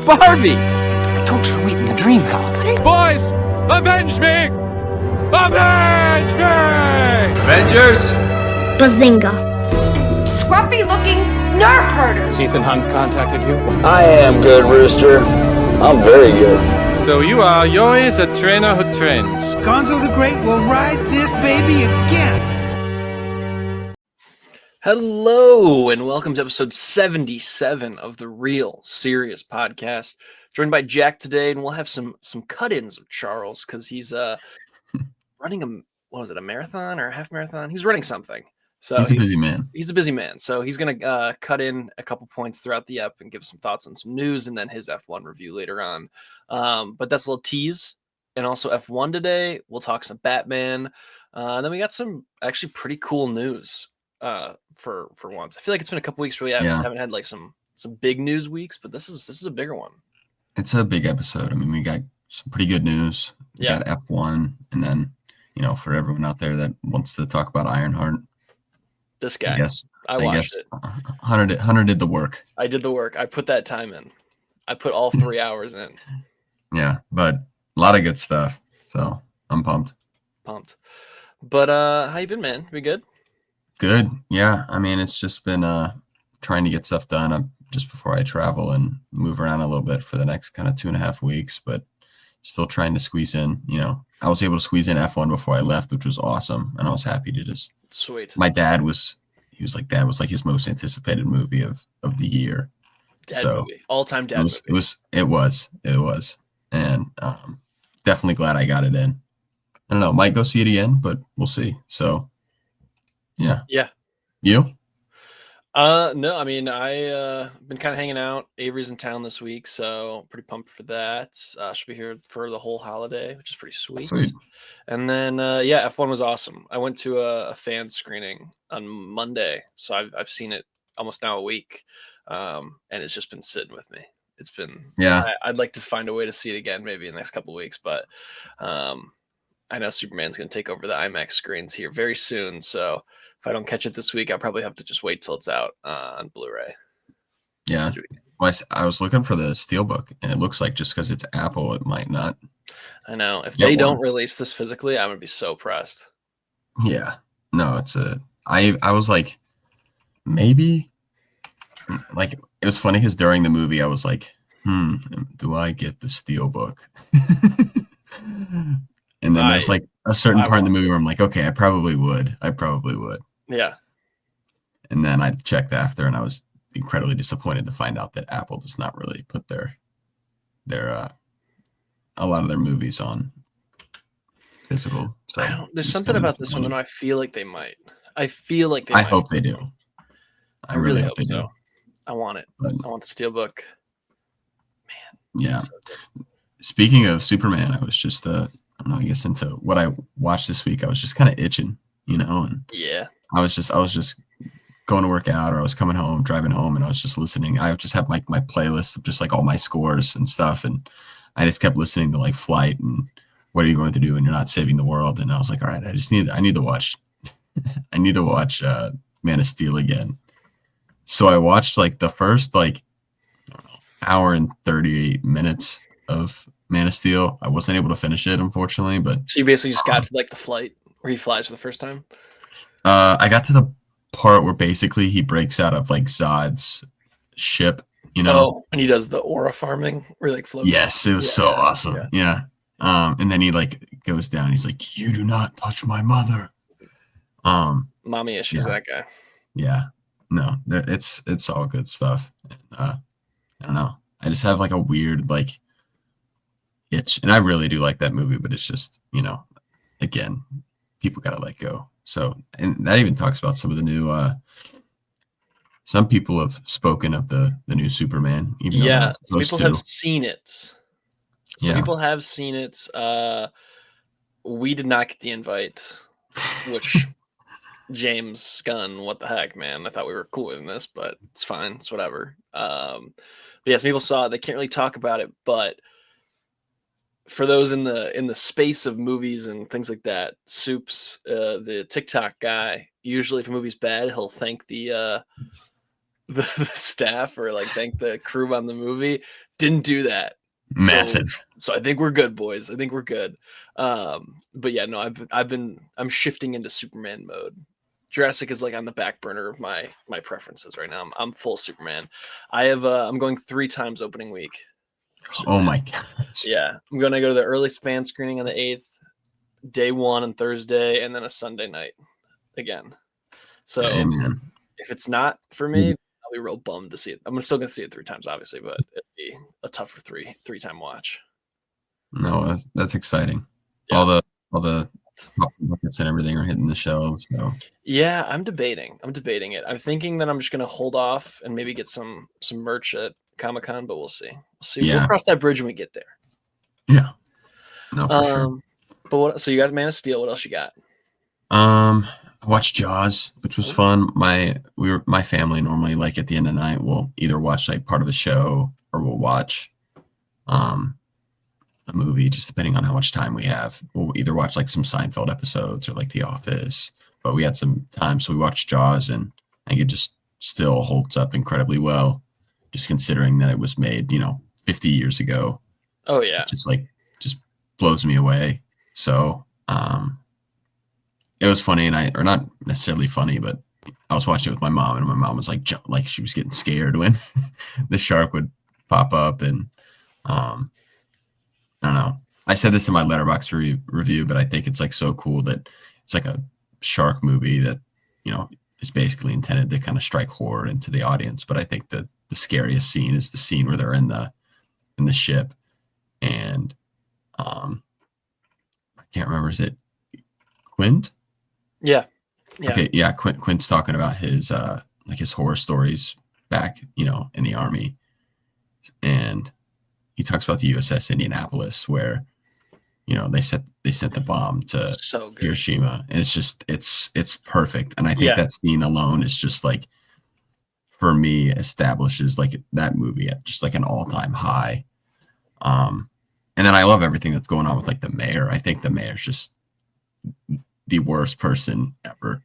Barbie! I told you to wait in the dream house. Boys, avenge me! Avenge me! Avengers! Bazinga. Scruffy-looking nerf herders. Ethan Hunt contacted you? I am good, Rooster. I'm very good. So you are Yoi's a trainer who trains. Gonzo the Great will ride this baby again. Hello, and welcome to episode 77 of the Real Serious Podcast. Joined by Jack today, and we'll have some cut-ins of Charles because he's running a marathon or a half marathon? He's running something. So he's a busy man. He's a busy man. So he's gonna cut in a couple points throughout the ep and give some thoughts on some news, and then his F1 review later on. But that's a little tease. And also F1 today. We'll talk some Batman. And then we got some actually pretty cool news. For once, I feel like it's been a couple weeks where we haven't had like some big news weeks, but this is a bigger one. It's a big episode. I mean, we got some pretty good news. We got F1, and then for everyone out there that wants to talk about Ironheart, this guy, I watched it. Hunter did the work. I did the work. I put that time in. I put all 3 hours in. Yeah, but a lot of good stuff. So I'm pumped. But how you been, man? We good? Good. Yeah. I mean, it's just been trying to get stuff done just before I travel and move around a little bit for the next kind of 2.5 weeks, but still trying to squeeze in. I was able to squeeze in F1 before I left, which was awesome. And I was happy to just. Sweet. My dad was like his most anticipated movie of the year. Movie. All-time dad movie. It was. And definitely glad I got it in. I don't know. Might go see it again, but we'll see. So. Yeah. You? No, I mean, I been kind of hanging out. Avery's in town this week, so pretty pumped for that. Should be here for the whole holiday, which is pretty sweet. And then F1 was awesome. I went to a fan screening on Monday, so I've seen it almost now a week, and it's just been sitting with me. It's been I'd like to find a way to see it again, maybe in the next couple of weeks, but I know Superman's going to take over the IMAX screens here very soon, so if I don't catch it this week, I'll probably have to just wait till it's out on Blu-ray. Yeah. Well, I was looking for the Steelbook, and it looks like just because it's Apple, it might not. I know. If they don't release this physically, I'm going to be so pressed. Yeah. No, I was like, maybe. Like, it was funny because during the movie, I was like, do I get the Steelbook? And then there's like a certain part in the movie where I'm like, okay, I probably would. Yeah. And then I checked after, and I was incredibly disappointed to find out that Apple does not really put their a lot of their movies on physical. So there's something about this one, and I feel like they might. I hope they do. I really hope they do. I want it. I want the Steelbook. Man. Yeah. Speaking of Superman, I was just I guess into what I watched this week. I was just kind of itching, and I was just going to work out, or I was coming home, driving home, and I was just listening. I just have like my playlist of just like all my scores and stuff, and I just kept listening to like Flight and What Are You Going to Do When You're Not Saving the World, and I was like, all right, I need to watch Man of Steel again. So I watched like the first hour and 38 minutes of Man of Steel. I wasn't able to finish it, unfortunately, but so you basically just got to like the flight where he flies for the first time. I got to the part where basically he breaks out of like Zod's ship, and he does the aura farming where he like floats. Yes, it was so awesome. Yeah. And then he like goes down. He's like, "You do not touch my mother." Mommy issues, that guy. Yeah. No, it's all good stuff. I don't know. I just have like a weird like itch, and I really do like that movie, but it's just again, people gotta let go. So, and that even talks about some of the new some people have spoken of the new Superman, even though people have seen it. People have seen it. We did not get the invite, which James Gunn, what the heck, man? I thought we were cool in this, but it's fine. It's whatever. But yes, people saw it. They can't really talk about it, but for those in the space of movies and things like that, Soups, the TikTok guy, usually if a movie's bad, he'll thank the the staff or like thank the crew on the movie. Didn't do that. Massive. So I think we're good, boys. I think we're good. But yeah, no, I'm shifting into Superman mode. Jurassic is like on the back burner of my preferences right now. I'm full Superman. I'm going 3 times opening week. Oh my gosh. Yeah, I'm gonna go to the early fan screening on the 8th, day 1 on Thursday, and then a Sunday night again. So if it's not for me, I'll be real bummed to see it. I'm still gonna see it 3 times, obviously, but it'd be a tougher three-time watch. No, that's exciting. Yeah. All the buckets and everything are hitting the shelves. So yeah, I'm debating it. I'm thinking that I'm just gonna hold off and maybe get some merch at Comic-Con, but we'll see. Yeah. We'll cross that bridge when we get there. Yeah. No, for sure. But so you got Man of Steel. What else you got? I watched Jaws, which was fun. My family normally, like, at the end of the night, we'll either watch like part of a show or we'll watch a movie, just depending on how much time we have. We'll either watch like some Seinfeld episodes or like The Office, but we had some time, so we watched Jaws, and I think it just still holds up incredibly well, just considering that it was made, 50 years ago. Oh yeah. Just blows me away. So, it was funny, or not necessarily funny, but I was watching it with my mom, and my mom was like she was getting scared when the shark would pop up, and I don't know. I said this in my Letterboxd review, but I think it's like so cool that it's like a shark movie that, is basically intended to kind of strike horror into the audience. But I think that the scariest scene is the scene where they're in the ship, and I can't remember, is it Quint? Yeah. Okay, yeah. Quint's talking about his his horror stories back, in the Army, and he talks about the USS Indianapolis, where they sent the bomb to Hiroshima, and it's perfect. And I think that scene alone is just like, for me, establishes like that movie at just like an all-time high. And then I love everything that's going on with like the mayor. I think the mayor's just the worst person ever.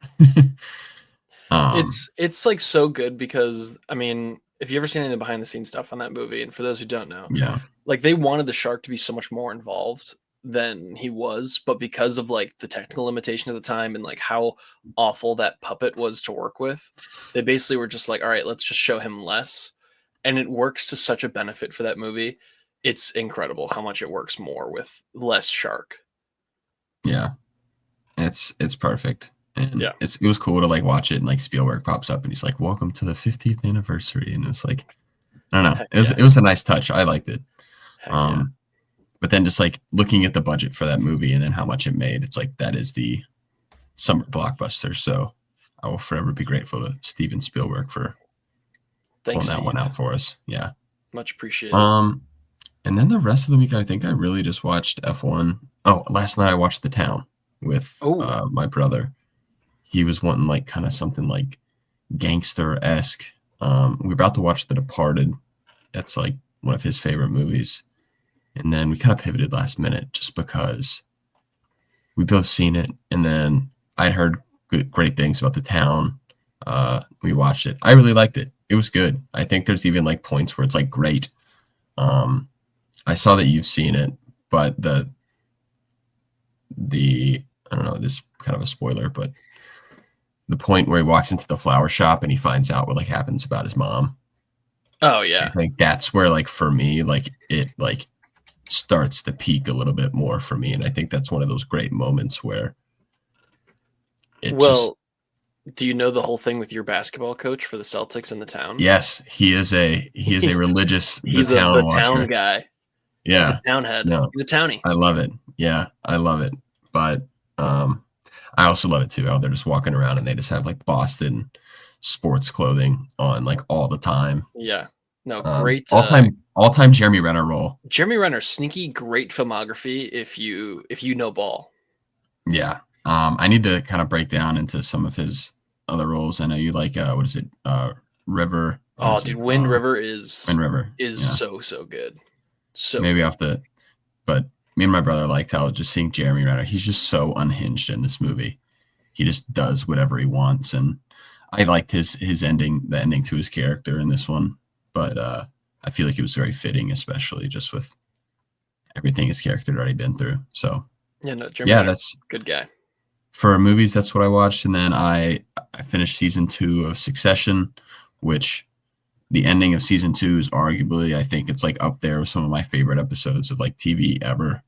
It's like so good because, I mean, if you ever seen any of the behind the scenes stuff on that movie, and for those who don't know, like they wanted the shark to be so much more involved than he was, but because of like the technical limitation of the time and like how awful that puppet was to work with, they basically were just like, all right, let's just show him less. And it works to such a benefit for that movie. It's incredible how much it works more with less shark. Yeah. It's perfect. And it was cool to like watch it, and like Spielberg pops up and he's like, welcome to the 50th anniversary. And it was like, I don't know. It was a nice touch. I liked it. But then just like looking at the budget for that movie and then how much it made, it's like, that is the summer blockbuster. So I will forever be grateful to Steven Spielberg for pulling that one out for us. Yeah. Much appreciated. And then the rest of the week, I think I really just watched F1. Oh, last night I watched The Town with my brother. He was wanting like kind of something like gangster-esque. We're about to watch The Departed. That's like one of his favorite movies. And then we kind of pivoted last minute just because we both seen it. And then I'd heard great things about The Town. We watched it. I really liked it. It was good. I think there's even like points where it's like great. I saw that you've seen it, but the I don't know, this is kind of a spoiler, but the point where he walks into the flower shop and he finds out what like happens about his mom. Oh yeah. Like that's where like for me, like it like starts to peak a little bit more for me. And I think that's one of those great moments where do you know the whole thing with your basketball coach for the Celtics in The Town? Yes, he's a religious town guy. Yeah. He's a town head. No, he's a townie. I love it. Yeah, I love it. But I also love it too, how they're just walking around and they just have like Boston sports clothing on like all the time. Yeah. No, great. All-time Jeremy Renner role. Jeremy Renner, sneaky, great filmography if you know ball. Yeah. I need to kind of break down into some of his other roles. I know you like what is it? River. Oh, dude, Wind River is so good. So maybe but me and my brother liked how just seeing Jeremy Renner, he's just so unhinged in this movie. He just does whatever he wants. And I liked his ending, the ending to his character in this one, but I feel like it was very fitting, especially just with everything his character had already been through. So Jeremy yeah, Renner, that's good guy. for movies. That's what I watched, and then I finished season 2 of Succession, which the ending of season 2 is arguably, I think it's like up there with some of my favorite episodes of like TV ever.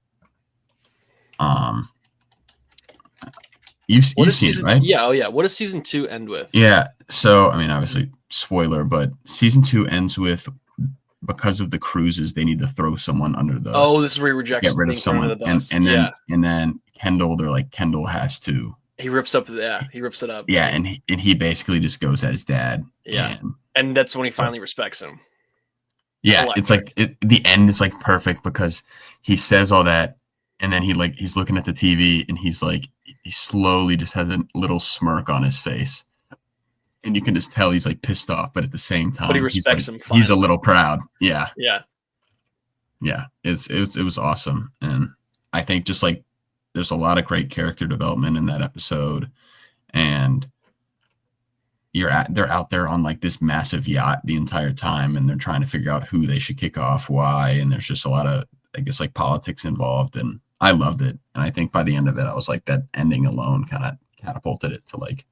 You've seen it, right? Yeah, What does season 2 end with? Yeah. So I mean, obviously, spoiler, but season 2 ends with, because of the cruises, they need to throw someone under the. Oh, this is where he rejects get rid of someone, the bus. and then Kendall has to. He rips up. He rips it up. Yeah, and he basically just goes at his dad. Yeah, and that's when he finally respects him. Yeah, it's like the end is like perfect because he says all that, and then he's looking at the TV, and he slowly just has a little smirk on his face, and you can just tell he's like pissed off, but at the same time, but he respects him. He's a little proud. Yeah. Yeah. It was awesome, and I think just like there's a lot of great character development in that episode, and they're out there on like this massive yacht the entire time, and they're trying to figure out who they should kick off, why, and there's just a lot of, I guess, like politics involved, and I loved it. And I think by the end of it, I was like, that ending alone kind of catapulted it to like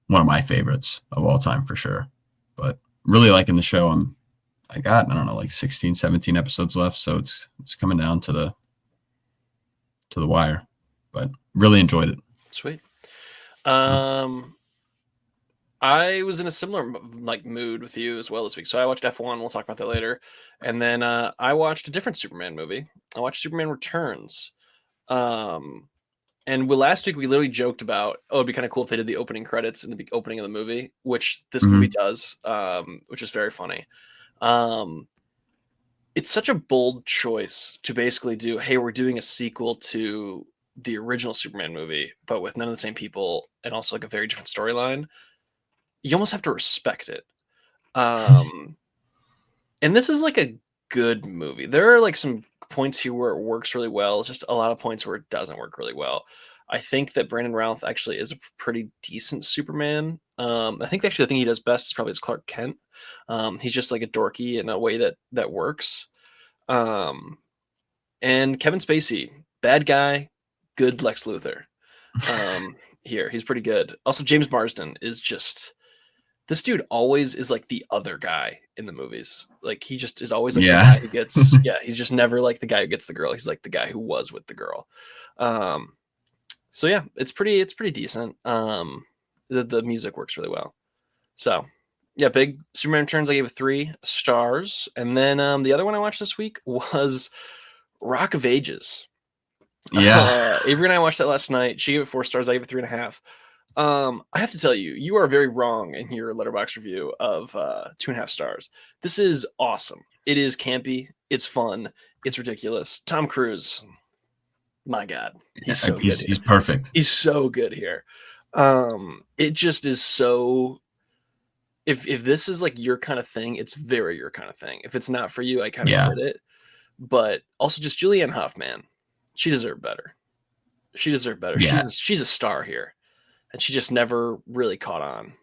one of my favorites of all time for sure. But really liking the show. I got, I don't know, like 16, 17 episodes left, so it's coming down to the wire, but really enjoyed it. Sweet. I was in a similar like mood with you as well this week. So I watched F1. We'll talk about that later. And then I watched a different Superman movie. I watched Superman Returns. And last week we literally joked about, it'd be kind of cool if they did the opening credits in the opening of the movie, which this movie does, which is very funny. It's such a bold choice to basically do, hey, we're doing a sequel to the original Superman movie, but with none of the same people and also like a very different storyline. You almost have to respect it. And this is like a good movie. There are like some points here where it works really well, just a lot of points where it doesn't work really well. I think that Brandon Routh actually is a pretty decent Superman. I think he does best is probably as Clark Kent. He's just like a dorky in a way that works. And Kevin Spacey, bad guy, good Lex Luthor. Here, he's pretty good. Also, James Marsden is just, this dude always is like the other guy in the movies. Like he just is always like the guy who gets, he's just never like the guy who gets the girl. He's like the guy who was with the girl. So yeah, it's pretty decent. The music works really well. So yeah, big Superman Returns. I gave it 3 stars. And then the other one I watched this week was Rock of Ages. Yeah. Avery and I watched that last night. She gave it 4 stars. I gave it 3.5. I have to tell you, you are very wrong in your Letterboxd review of 2.5 stars. This is awesome. It is campy. It's fun. It's ridiculous. Tom Cruise, my God, he's so good. He's perfect. He's so good here. It just is so. If this is like your kind of thing, it's very your kind of thing. If it's not for you, I kind of get it. But also just Julianne Hough, man, she deserved better. Yeah. She's a star here. And she just never really caught on.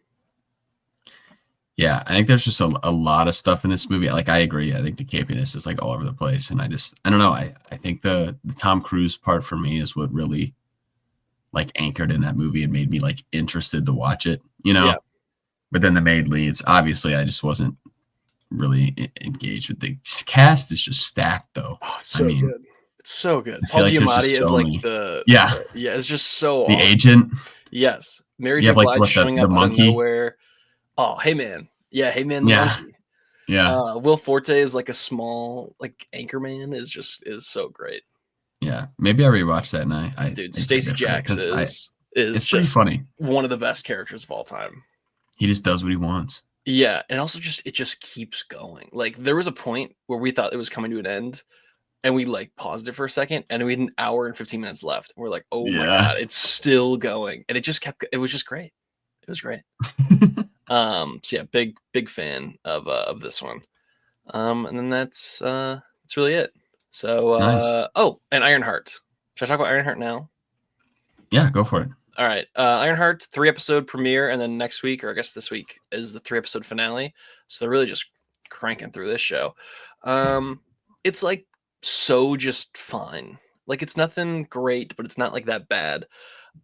Yeah, I think there's just a lot of stuff in this movie. Like, I agree. I think the campiness is like all over the place. And I don't know. I think the Tom Cruise part for me is what really like anchored in that movie and made me like interested to watch it, you know? Yeah. But then the maid leads, obviously I just wasn't really engaged with the cast. Is just stacked though. Oh, it's so good. It's so good. Paul Giamatti is like it's just so awesome. The agent. Yes. Mary J. Blige showing up out of nowhere. Oh, hey man. Yeah, hey man. Monkey. Yeah. Will Forte is like a small like anchorman is so great. Yeah. Maybe I rewatched that and dude, Stacey Jax is it's just funny. One of the best characters of all time. He just does what he wants. Yeah, and also it just keeps going. Like there was a point where we thought it was coming to an end. And we like paused it for a second, and we had an hour and 15 minutes left. We're like, oh my God, it's still going. And it was just great. It was great. So yeah, big fan of this one. And then that's really it. So, nice. And Ironheart. Should I talk about Ironheart now? Yeah, go for it. All right. Ironheart 3-episode premiere, and then next week, or I guess this week, is the 3-episode finale. So they're really just cranking through this show. It's like so just fine. Like it's nothing great, but it's not like that bad.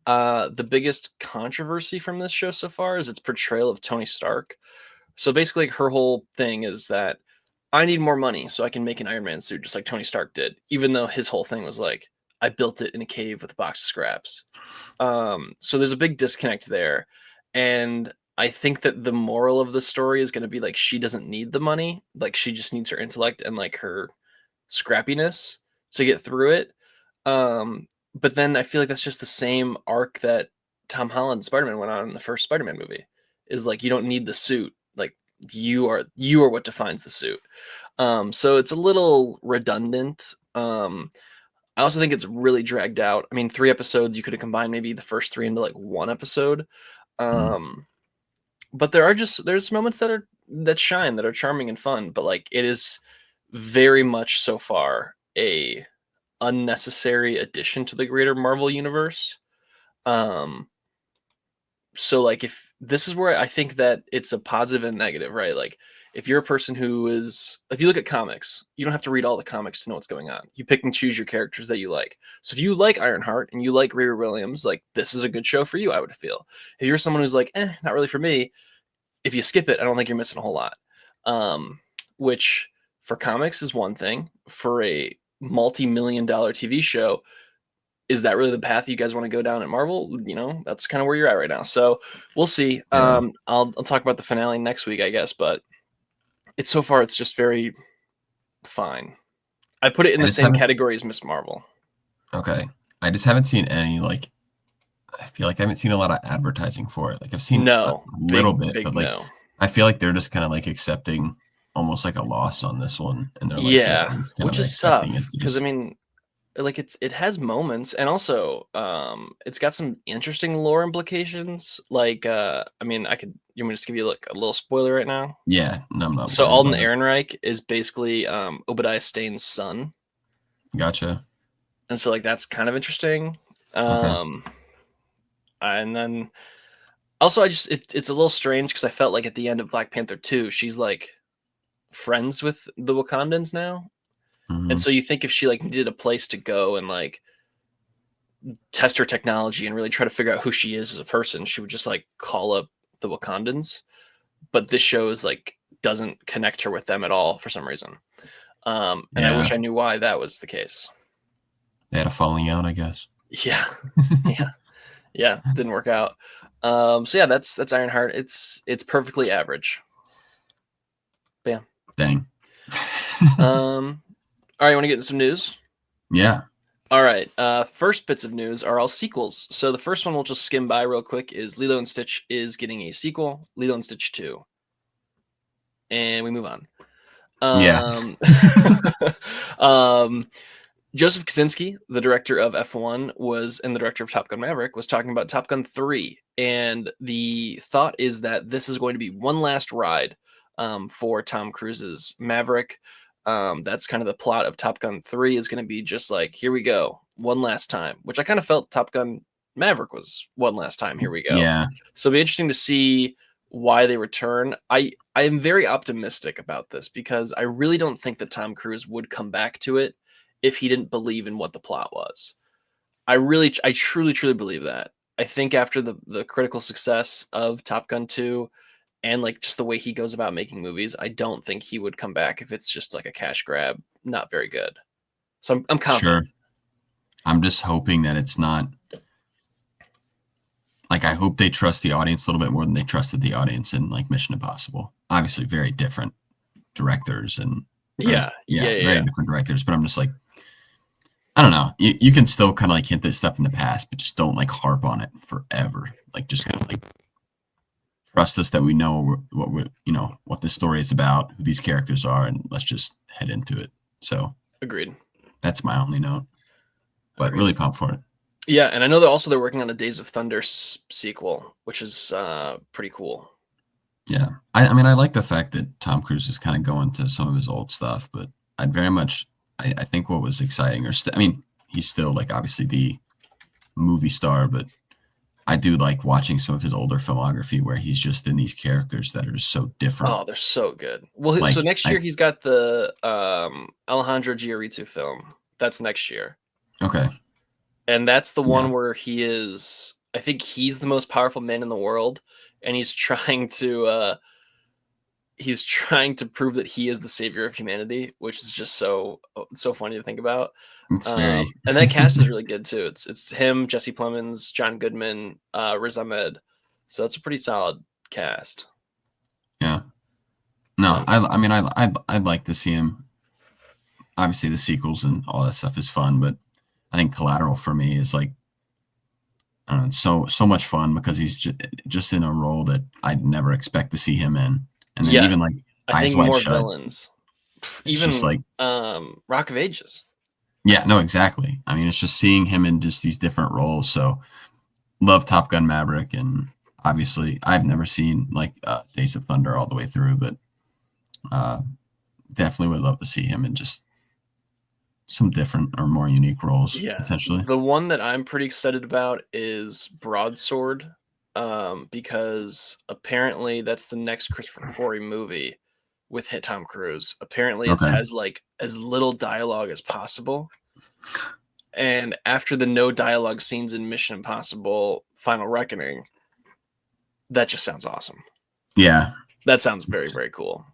The biggest controversy from this show so far is its portrayal of Tony Stark. So basically, her whole thing is that I need more money so I can make an Iron Man suit just like Tony Stark did, even though his whole thing was like, I built it in a cave with a box of scraps. So there's a big disconnect there. And I think that the moral of the story is going to be like, she doesn't need the money. Like she just needs her intellect and like her scrappiness to get through it. But then I feel like that's just the same arc that Tom Holland Spider-Man went on in the first Spider-Man movie, is like, you don't need the suit. Like you are what defines the suit. So it's a little redundant. I also think it's really dragged out. I mean, 3 episodes, you could have combined maybe the first 3 into like 1 episode. But there's moments that shine, that are charming and fun, but like it is very much so far a unnecessary addition to the greater Marvel universe. So like if this is where I think that it's a positive and negative, right? Like if you're a person if you look at comics, you don't have to read all the comics to know what's going on. You pick and choose your characters that you like. So if you like Ironheart and you like Riri Williams, like this is a good show for you, I would feel. If you're someone who's like, not really for me, if you skip it, I don't think you're missing a whole lot. Which for comics is one thing. For a multi-million-dollar TV show, is that really the path you guys want to go down at Marvel? You know, that's kind of where you're at right now. So we'll see. Yeah. I'll talk about the finale next week, I guess, but it's so far, it's just very fine. I put it in the same category as Miss Marvel. Okay. I just haven't seen any, like, I feel like I haven't seen a lot of advertising for it. Like I've seen a little bit, but like I feel like they're just kind of like accepting almost like a loss on this one. And they're like, which is tough because I mean, like it has moments, and also it's got some interesting lore implications. Like I mean, you want me to just give you like a little spoiler right now? Yeah, no, I'm not. So Alden Ehrenreich is basically Obadiah Stane's son. Gotcha. And so like that's kind of interesting. Okay. And then also it's a little strange because I felt like at the end of Black Panther 2, she's like friends with the Wakandans now. And so you think if she like needed a place to go and like test her technology and really try to figure out who she is as a person, she would just like call up the Wakandans. But this show is like doesn't connect her with them at all for some reason. And I wish I knew why that was the case. They had a falling out, I guess. Yeah. Yeah. Didn't work out. So yeah, that's Ironheart. It's perfectly average. Bam. Dang. All right, you want to get into some news? Yeah. All right. First bits of news are all sequels. So the first one we'll just skim by real quick is Lilo and Stitch is getting a sequel, Lilo and Stitch 2. And we move on. Joseph Kosinski, the director of F1, and the director of Top Gun Maverick, was talking about Top Gun 3. And the thought is that this is going to be one last ride for Tom Cruise's Maverick. That's kind of the plot of Top Gun 3 is going to be just like, here we go, one last time, which I kind of felt Top Gun Maverick was one last time. Here we go. Yeah. So it'll be interesting to see why they return. I am very optimistic about this because I really don't think that Tom Cruise would come back to it if he didn't believe in what the plot was. I truly believe that. I think after the critical success of Top Gun 2 and like just the way he goes about making movies, I don't think he would come back if it's just like a cash grab, not very good. So I'm confident. Sure. I'm just hoping that it's not like, I hope they trust the audience a little bit more than they trusted the audience in like Mission Impossible. Obviously very different directors and very different directors, but I'm just like, I don't know. You can still kind of like hint at stuff in the past, but just don't like harp on it forever. Like just kind of like trust us that we know what this story is about, who these characters are, and let's just head into it. So agreed. That's my only note, but really pumped for it. Yeah, and I know that they're working on a Days of Thunder sequel, which is pretty cool. Yeah, I mean, I like the fact that Tom Cruise is kind of going to some of his old stuff, but I'd very much. I think what was exciting, I mean, he's still like obviously the movie star, but I do like watching some of his older filmography where he's just in these characters that are just so different. Oh, they're so good. Well, Like, so next year he's got the Alejandro Giarritu film. That's next year. Okay. And that's the one where he is, I think he's the most powerful man in the world, and he's trying to prove that he is the savior of humanity, which is just so funny to think about. It's very and that cast is really good too. It's him, Jesse Plemons, John Goodman, Riz Ahmed. So it's a pretty solid cast. Yeah. No, I mean I'd like to see him. Obviously the sequels and all that stuff is fun, but I think Collateral for me is like, I don't know, so much fun because he's just in a role that I'd never expect to see him in. And then even like I Eyes think Wide more Shut, villains. Even just like Rock of Ages. Yeah, no, exactly. I mean, it's just seeing him in just these different roles. So love Top Gun Maverick, and obviously I've never seen like Days of Thunder all the way through, but definitely would love to see him in just some different or more unique roles potentially. The one that I'm pretty excited about is Broadsword, because apparently that's the next Christopher Plummer movie with Tom Cruise. Apparently it has like as little dialogue as possible. And after the no dialogue scenes in Mission Impossible Final Reckoning, that just sounds awesome. Yeah. That sounds very, very cool.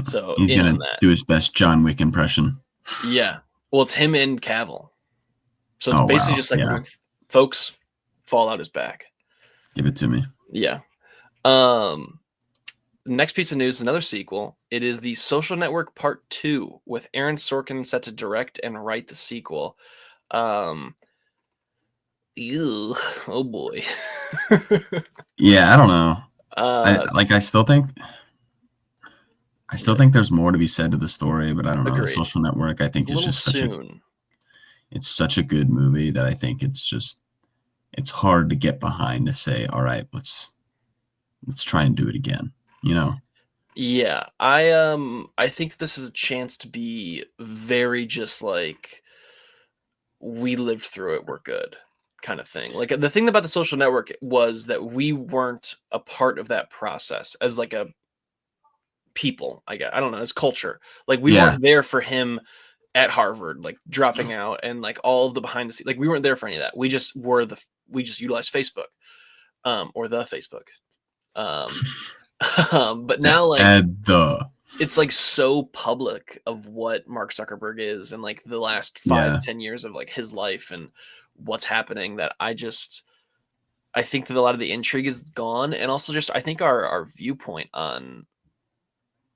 So he's going to do his best John Wick impression. Yeah. Well, it's him and Cavill. So it's basically just like when folks fall out his back. Give it to me. Yeah. Next piece of news is another sequel. It is The Social Network Part 2 with Aaron Sorkin set to direct and write the sequel. Ew, oh boy. Yeah, I don't know. I still think there's more to be said to the story, but I don't know. Agreed. The Social Network, I think, is just such a good movie that I think it's hard to get behind to say, all right, let's try and do it again. You know? Yeah, I think this is a chance to be very just like, we lived through it, we're good kind of thing. Like the thing about The Social Network was that we weren't a part of that process as like a people, I don't know, as culture. Like we weren't there for him at Harvard, like dropping out and like all of the behind the scenes. Like we weren't there for any of that. We just utilized Facebook, or the Facebook. But now like it's like so public of what Mark Zuckerberg is and like the last 5-10 years of like his life and what's happening that I think that a lot of the intrigue is gone. And also just, I think our viewpoint on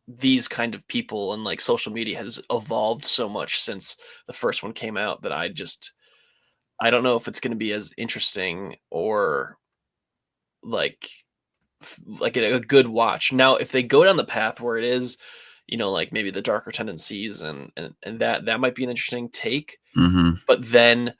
these kind of people and like social media has evolved so much since the first one came out that I don't know if it's going to be as interesting or like a good watch. Now, if they go down the path where it is, you know, like maybe the darker tendencies and that might be an interesting take. Mm-hmm. But then,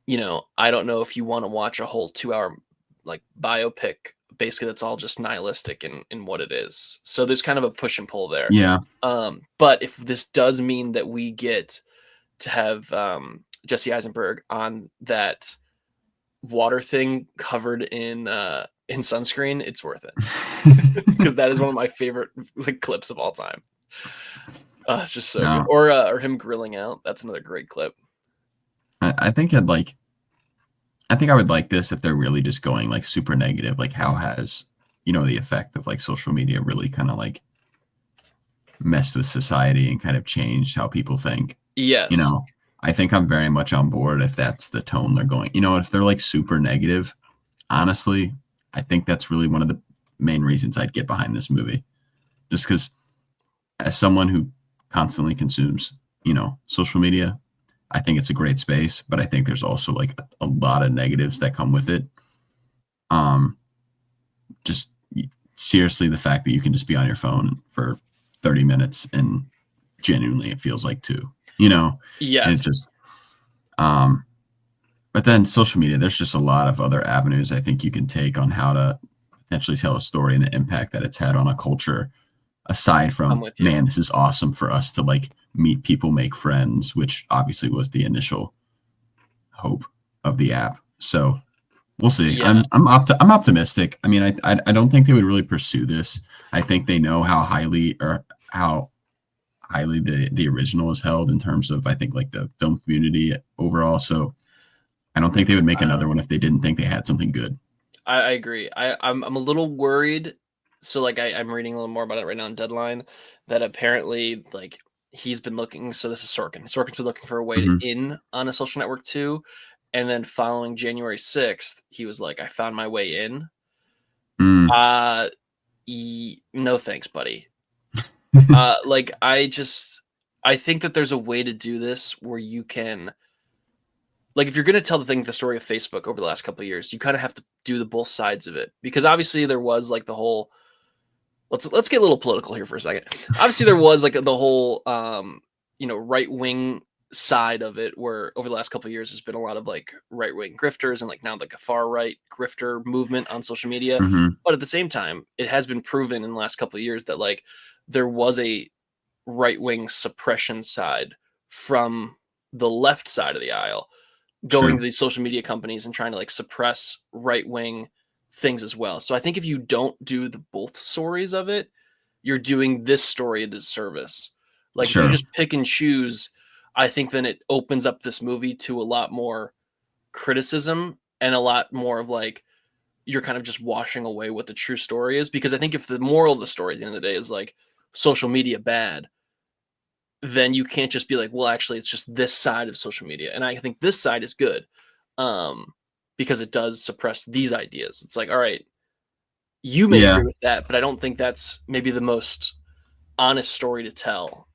you know, I don't know if you want to watch a whole 2-hour like biopic, basically that's all just nihilistic in what it is. So there's kind of a push and pull there. Yeah. But if this does mean that we get to have Jesse Eisenberg on that water thing covered in sunscreen, it's worth it. Because that is one of my favorite like clips of all time. It's just so good. Or him grilling out. That's another great clip. I think I would like this if they're really just going like super negative. Like how has, you know, the effect of like social media really kind of like messed with society and kind of changed how people think. Yes. You know, I think I'm very much on board if that's the tone they're going. You know, if they're like super negative, honestly, I think that's really one of the main reasons I'd get behind this movie. Just because as someone who constantly consumes, you know, social media, I think it's a great space, but I think there's also like a lot of negatives that come with it. Just seriously, the fact that you can just be on your phone for 30 minutes and genuinely it feels like 2, you know? Yeah. And it's just, but then social media, there's just a lot of other avenues I think you can take on how to potentially tell a story and the impact that it's had on a culture. Aside from, man, this is awesome for us to like meet people, make friends, which obviously was the initial hope of the app. So We'll see. Yeah. I'm optimistic. I mean, I don't think they would really pursue this. I think they know how highly the original is held in terms of, I think, like the film community overall. So I don't think they would make another one if they didn't think they had something good. I agree. I'm a little worried. So like I'm reading a little more about it right now on Deadline, that apparently like he's been looking. So this is Sorkin. Sorkin's been looking for a way to in on a social network too. And then following January 6th, he was like, I found my way in. No thanks, buddy. Like I think that there's a way to do this where you can, like, if you're going to tell the story of Facebook over the last couple of years, you kind of have to do the both sides of it, because obviously there was like the whole, let's get a little political here for a second. Obviously there was like the whole, right wing side of it, where over the last couple of years there's been a lot of like right wing grifters and like now like a far right grifter movement on social media. But at the same time, it has been proven in the last couple of years that like there was a right wing suppression side from the left side of the aisle, going to these social media companies and trying to like suppress right wing things as well. So I think if you don't do the both stories of it, you're doing this story a disservice. Like if you just pick and choose, I think then it opens up this movie to a lot more criticism and a lot more of like, you're kind of just washing away what the true story is. Because I think if the moral of the story at the end of the day is like social media bad, then you can't just be like, well, actually it's just this side of social media. And I think this side is good because it does suppress these ideas. It's like, all right, you may agree with that, but I don't think that's maybe the most honest story to tell.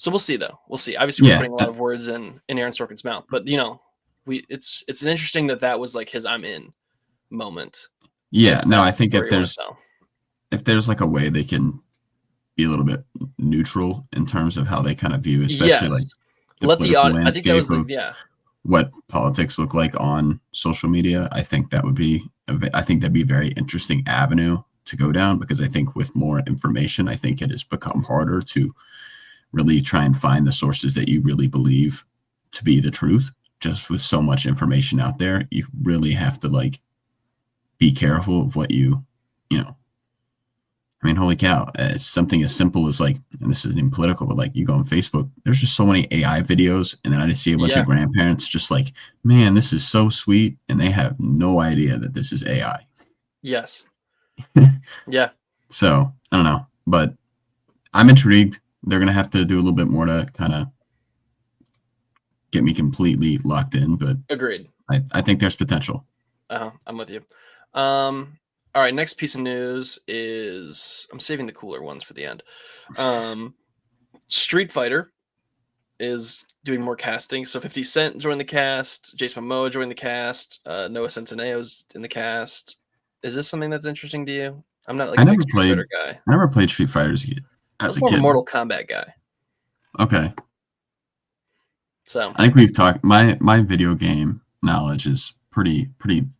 So we'll see, though. We'll see. Obviously, we're putting a lot of words in Aaron Sorkin's mouth, but it's an interesting that was like his "I'm in" moment. Yeah, no, I think if there's like a way they can be a little bit neutral in terms of how they kind of view, especially like let the audience. I think that was like, what politics look like on social media. I think that'd be a very interesting avenue to go down, because I think with more information, I think it has become harder to really try and find the sources that you really believe to be the truth. Just with so much information out there, you really have to like be careful of what you know. I mean, holy cow, it's something as simple as like, and this isn't even political, but like you go on Facebook, there's just so many AI videos, and then I just see a bunch of grandparents just like, man, this is so sweet, and they have no idea that this is AI. Yes. Yeah. So I don't know, but I'm intrigued. They're going to have to do a little bit more to kind of get me completely locked in, but agreed. I think there's potential. I'm with you. All right. Next piece of news is, I'm saving the cooler ones for the end. Street Fighter is doing more casting. So 50 Cent joined the cast. Jason Momoa joined the cast. Noah Centineo's in the cast. Is this something that's interesting to you? I'm not like a big Street Fighter guy. I never played Street Fighters as a kid. I'm a Mortal Kombat guy. Okay. So I think we've talked. My video game knowledge is pretty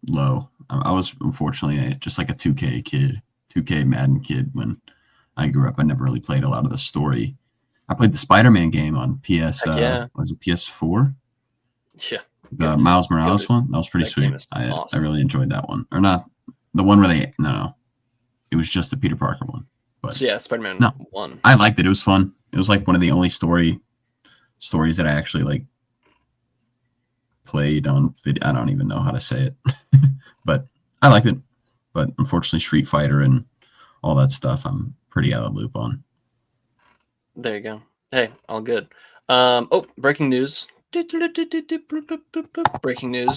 low. I was unfortunately just like a 2K kid, 2K Madden kid when I grew up. I never really played a lot of the story. I played the Spider-Man game on PS. Was it PS4? Yeah. The Miles Morales one. That was pretty sweet. Awesome. I really enjoyed that one. Or not the one where no. It was just the Peter Parker one. But so yeah, Spider-Man 1. I liked it. It was fun. It was like one of the only stories that I actually like played on video. I don't even know how to say it, but I liked it. But unfortunately, Street Fighter and all that stuff, I'm pretty out of the loop on. There you go. Hey, all good. Breaking news. Breaking news.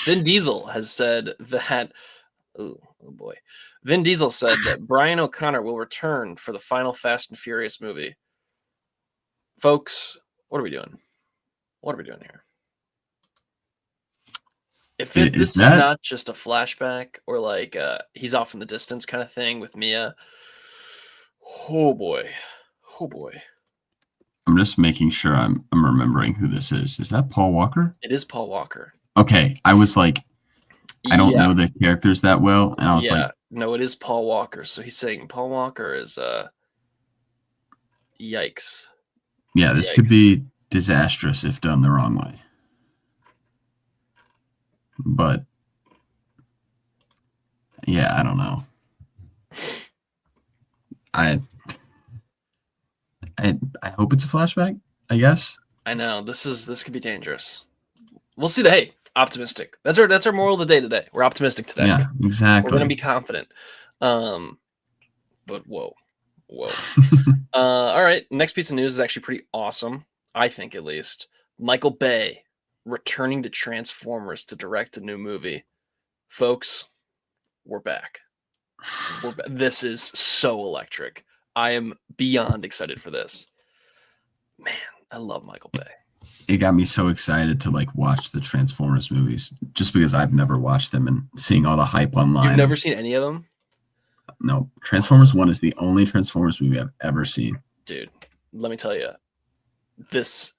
Vin Diesel has said that. Oh boy. Vin Diesel said that Brian O'Connor will return for the final Fast and Furious movie. Folks, what are we doing? What are we doing here? If this is not just a flashback or like he's off in the distance kind of thing with Mia, oh boy. I'm just making sure I'm remembering who this is. Is that Paul Walker? It is Paul Walker. Okay, I was like, I don't know the characters that well, and I was like, no, it is Paul Walker. So he's saying Paul Walker is yikes. Yeah, this could be disastrous if done the wrong way. But Yeah, I don't know. I hope it's a flashback, I guess. I know this could be dangerous. We'll see. Hey, optimistic. That's our moral of the day today. We're optimistic today. Yeah, exactly. We're gonna be confident. But whoa. All right. Next piece of news is actually pretty awesome. I think, at least. Michael Bay returning to Transformers to direct a new movie. Folks, we're back. This is so electric. I am beyond excited for this. Man, I love Michael Bay. It got me so excited to like watch the Transformers movies just because I've never watched them, and seeing all the hype online. You've never seen any of them? No. Transformers 1 is the only Transformers movie I've ever seen. Dude, let me tell you.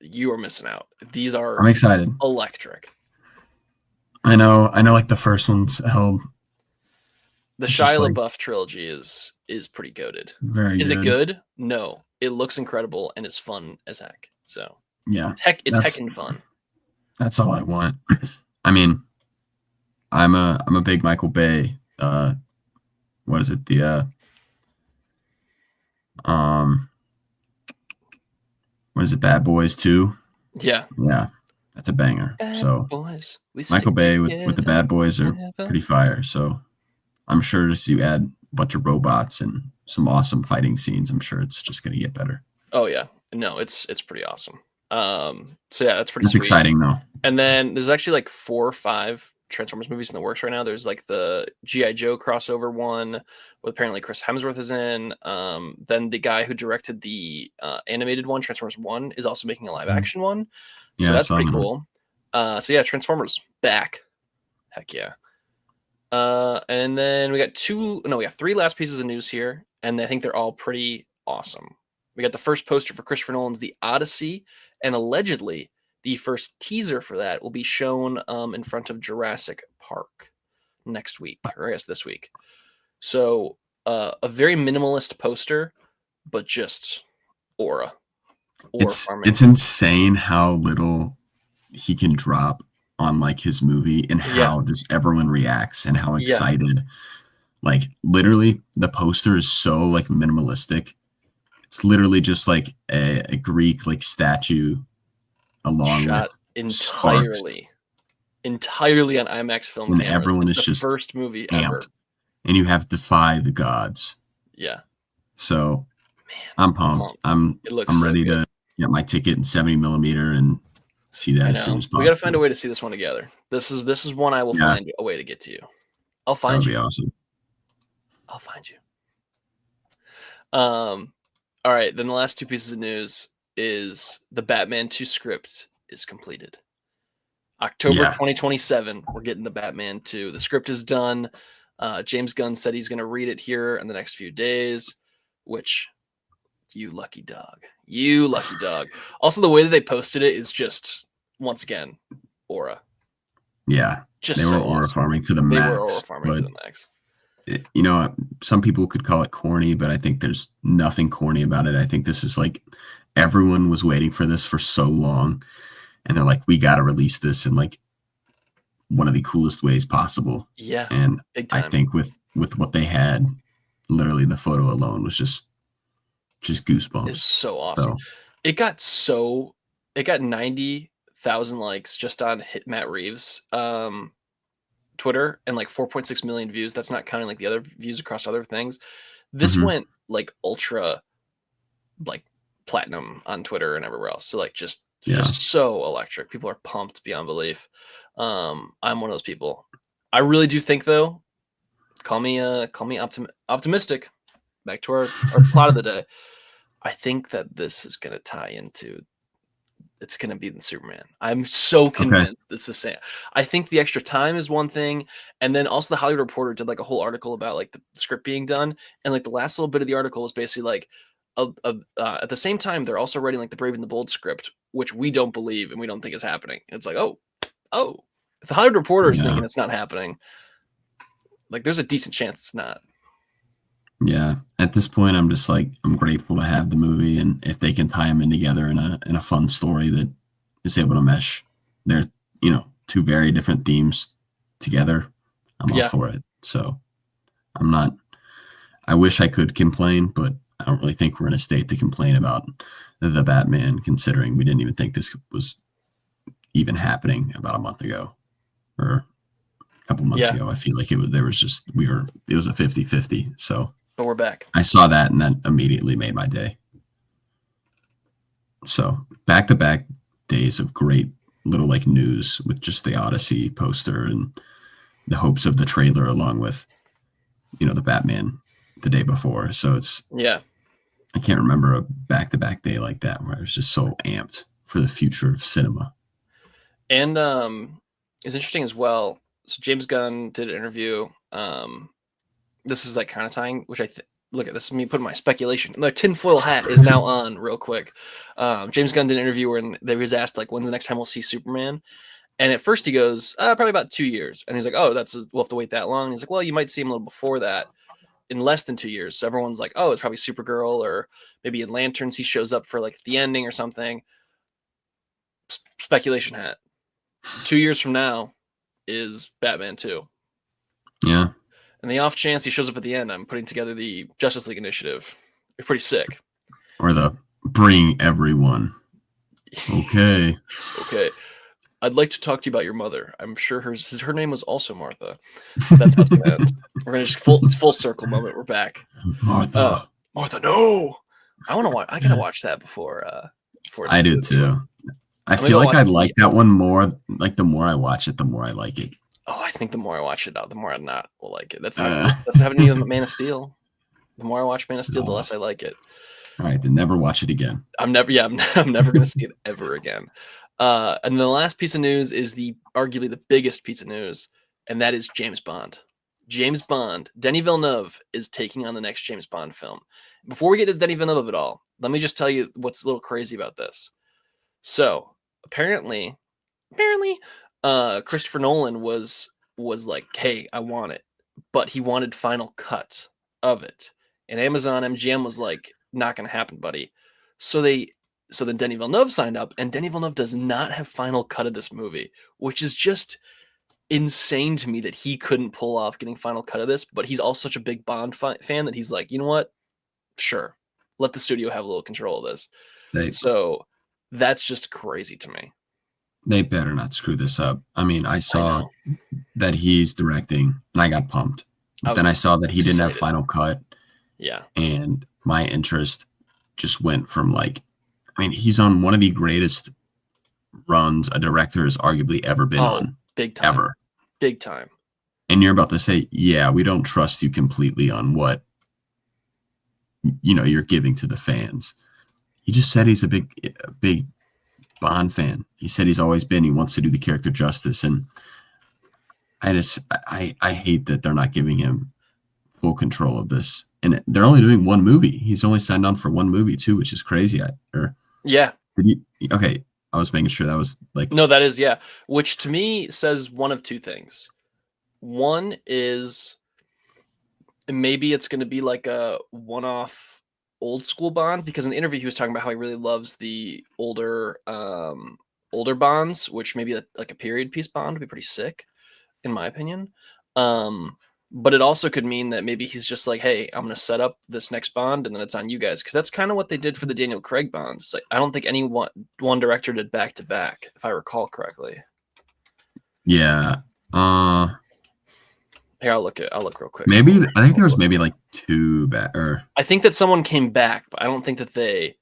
You are missing out. These are I'm excited. Electric. I know like the first one's held. The Shia LaBeouf trilogy is pretty goated. Very Is good. it good? No. It looks incredible and it's fun as heck. So yeah. It's heckin' fun. That's all I want. I mean, I'm a big Michael Bay. What is it? What is it? Bad Boys 2? Yeah. Yeah. That's a banger. So Boys, Michael Bay with the Bad Boys are pretty fire. So I'm sure as you add a bunch of robots and some awesome fighting scenes, I'm sure it's just going to get better. Oh yeah. No, it's pretty awesome. So yeah, that's pretty That's sweet. exciting though. And then there's actually like 4 or 5 Transformers movies in the works right now. There's like the G.I. Joe crossover one with apparently Chris Hemsworth is in. Then the guy who directed the animated one, Transformers 1, is also making a live action one. So Yeah, that's pretty cool. So yeah, Transformers back. Heck yeah. And then we got 3 last pieces of news here, and I think they're all pretty awesome. We got the first poster for Christopher Nolan's The Odyssey, and allegedly the first teaser for that will be shown in front of Jurassic Park next week, or I guess this week. So a very minimalist poster, but just aura. It's farming. It's insane how little he can drop on like his movie and how just everyone reacts and how excited. Like literally the poster is so like minimalistic. It's literally just like a Greek like statue along shot with sparks. entirely on IMAX film And cameras. everyone It's is the just first movie amped. ever. And you have Defy the Gods. Yeah. So I'm pumped. I'm ready to get my ticket in 70 millimeter and see that as soon as possible. We got to find a way to see this one together. This is one I will find a way to get to you. I'll find you. That'd be awesome. I'll find you. All right. Then the last 2 pieces of news is the Batman 2 script is completed. October 2027, we're getting the Batman 2. The script is done. James Gunn said he's going to read it here in the next few days, which you lucky dog. Also, the way that they posted it is just, once again, aura. Yeah. Just they were so aura awesome. farming to the They max. were aura farming to the max. You know, some people could call it corny, but I think there's nothing corny about it. I think this is like everyone was waiting for this for so long, and they're like, we got to release this in like one of the coolest ways possible. Yeah, and big time. I think with what they had, literally the photo alone was just goosebumps. It's so awesome. So, it got 90,000 likes just on Matt Reeves Twitter and like 4.6 million views. That's not counting like the other views across other things. This went like ultra like platinum on Twitter and everywhere else. So like just so electric. People are pumped beyond belief. I'm one of those people. I really do think though, call me optimistic. Back to our plot of the day. I think that this is going to tie into. It's going to be the Superman. I'm so convinced this is the same. I think the extra time is one thing. And then also the Hollywood Reporter did like a whole article about like the script being done. And like the last little bit of the article was basically like, at the same time, they're also writing like the Brave and the Bold script, which we don't believe and we don't think is happening. And it's like, oh, if the Hollywood Reporter is thinking it's not happening, like there's a decent chance it's not. Yeah. At this point, I'm just like, I'm grateful to have the movie. And if they can tie them in together in a fun story that is able to mesh, they're, 2 very different themes together. I'm all for it. So I'm not. I wish I could complain, but I don't really think we're in a state to complain about the Batman, considering we didn't even think this was even happening about a month ago or a couple months ago. I feel like it was a 50-50. So, but we're back. I saw that and that immediately made my day. So back-to-back days of great little like news with just the Odyssey poster and the hopes of the trailer along with, the Batman the day before. So I can't remember a back-to-back day like that where I was just so amped for the future of cinema. And it's interesting as well. So James Gunn did an interview. This is like kind of tying, which look at this is me putting my speculation. My tinfoil hat is now on real quick. James Gunn did an interview where they was asked like, when's the next time we'll see Superman? And at first he goes, probably about 2 years. And he's like, oh, we'll have to wait that long. And he's like, well, you might see him a little before that, in less than 2 years. So everyone's like, oh, it's probably Supergirl, or maybe in Lanterns he shows up for like the ending or something. Speculation hat. 2 years from now is Batman 2. Yeah. And the off chance he shows up at the end, I'm putting together the Justice League Initiative. It's pretty sick. Or the bring everyone. Okay. Okay. I'd like to talk to you about your mother. I'm sure her name was also Martha. That's how it's gonna end. We're gonna it's full circle moment. We're back. Martha. Martha, no. I want to watch. I gotta watch that before. I do too. I feel like I'd like that one more. Like the more I watch it, the more I like it. Oh, I think the more I watch it, the more I'm not will like it. That's happening to me with Man of Steel. The more I watch Man of Steel, the less I like it. All right, then never watch it again. I'm never gonna see it ever again. And the last piece of news is arguably the biggest piece of news, and that is James Bond. James Bond, Denis Villeneuve is taking on the next James Bond film. Before we get to Denis Villeneuve at all, let me just tell you what's a little crazy about this. So apparently, Christopher Nolan was like, hey, I want it, but he wanted final cut of it, and Amazon MGM was like, not gonna happen, buddy. So then Denis Villeneuve signed up, and Denis Villeneuve does not have final cut of this movie, which is just insane to me that he couldn't pull off getting final cut of this. But he's also such a big Bond fan that he's like, you know what? Sure, let the studio have a little control of this. So that's just crazy to me. They better not screw this up. I mean, I saw that he's directing, and I got pumped. But then I saw that he didn't have final cut. Yeah. And my interest just went from like, I mean, he's on one of the greatest runs a director has arguably ever been on. Big time. Ever. Big time. And you're about to say, yeah, we don't trust you completely on what, you're giving to the fans. He just said he's a big Bond fan. He said he's always been. He wants to do the character justice. And I hate that they're not giving him full control of this. And they're only doing one movie. He's only signed on for one movie too, which is crazy. Okay, I was making sure that was like... No, that is, yeah. Which to me says one of two things. One is maybe it's going to be like a one-off old school Bond, because in the interview he was talking about how he really loves the older Bonds, which maybe like a period piece Bond would be pretty sick, in my opinion. But it also could mean that maybe he's just like, hey, I'm going to set up this next Bond and then it's on you guys. Because that's kind of what they did for the Daniel Craig Bonds. Like, I don't think any one director did back-to-back, if I recall correctly. Yeah. Here, I'll look real quick. Maybe, I think there was maybe like two back. I think that someone came back, but I don't think that they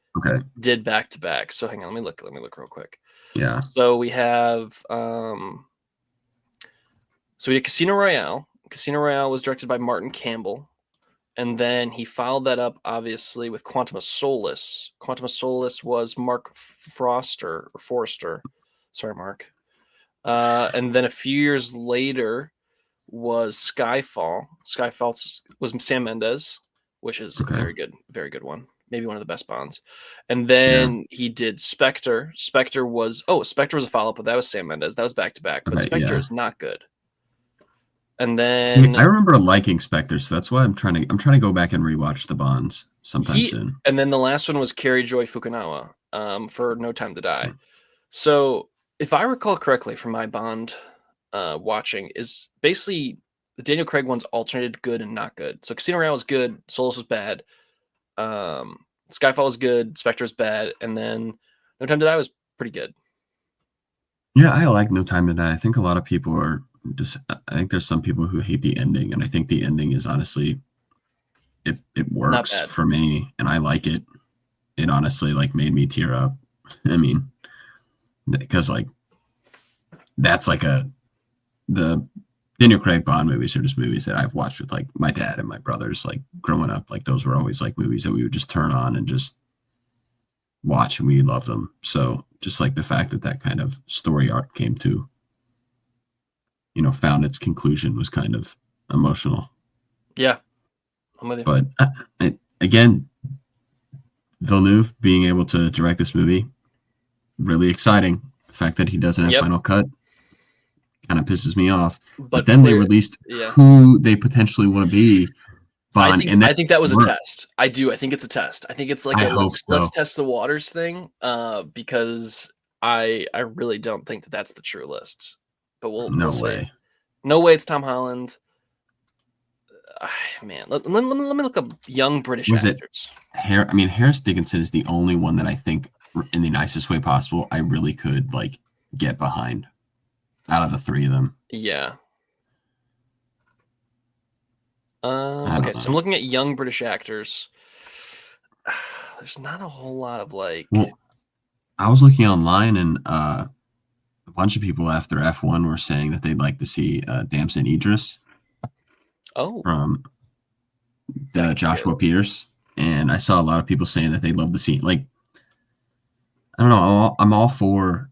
did back-to-back. So hang on, let me look real quick. Yeah. So we have, so we did Casino Royale. Casino Royale was directed by Martin Campbell, and then he followed that up, obviously, with Quantum of Solace. Quantum of Solace was Mark Forster. Sorry, Mark. And then a few years later was Skyfall. Skyfall was Sam Mendes, which is a very good one. Maybe one of the best Bonds. And then he did Spectre. Spectre was a follow-up, but that was Sam Mendes. That was back-to-back. But Spectre is not good. And then I remember liking Spectre, so that's why I'm trying to go back and rewatch the Bonds sometime soon. And then the last one was Carrie Joy Fukunawa for No Time to Die. So if I recall correctly from my Bond watching, is basically the Daniel Craig ones alternated good and not good. So Casino Royale was good, Souls was bad, Skyfall was good, Spectre was bad, and then No Time to Die was pretty good. Yeah, I like No Time to Die. I think a lot of people are just. I think there's some people who hate the ending, and I think the ending is honestly, it works for me, and I like it. It honestly like made me tear up. I mean, because like that's like the Daniel Craig Bond movies are just movies that I've watched with like my dad and my brothers like growing up. Like those were always like movies that we would just turn on and just watch, and we loved them. So just like the fact that that kind of story arc came to, found its conclusion was kind of emotional. Yeah, I'm with you. But again, Villeneuve being able to direct this movie, really exciting. The fact that he doesn't have Final Cut kind of pisses me off. But then they released who they potentially want to be. Bond, I think that was a test. I think it's a test. I think it's like let's test the waters thing, because I really don't think that that's the true list. But we'll see. No way it's Tom Holland. Man, let me look up young British actors. Harris Dickinson is the only one that I think, in the nicest way possible, I really could like get behind out of the three of them. Yeah. Okay, so I'm looking at young British actors. There's not a whole lot of like. Well, I was looking online, and a bunch of people after F1 were saying that they'd like to see Damson Idris. Oh. From Joshua Pierce, and I saw a lot of people saying that they'd love to see. Like, I don't know. I'm all for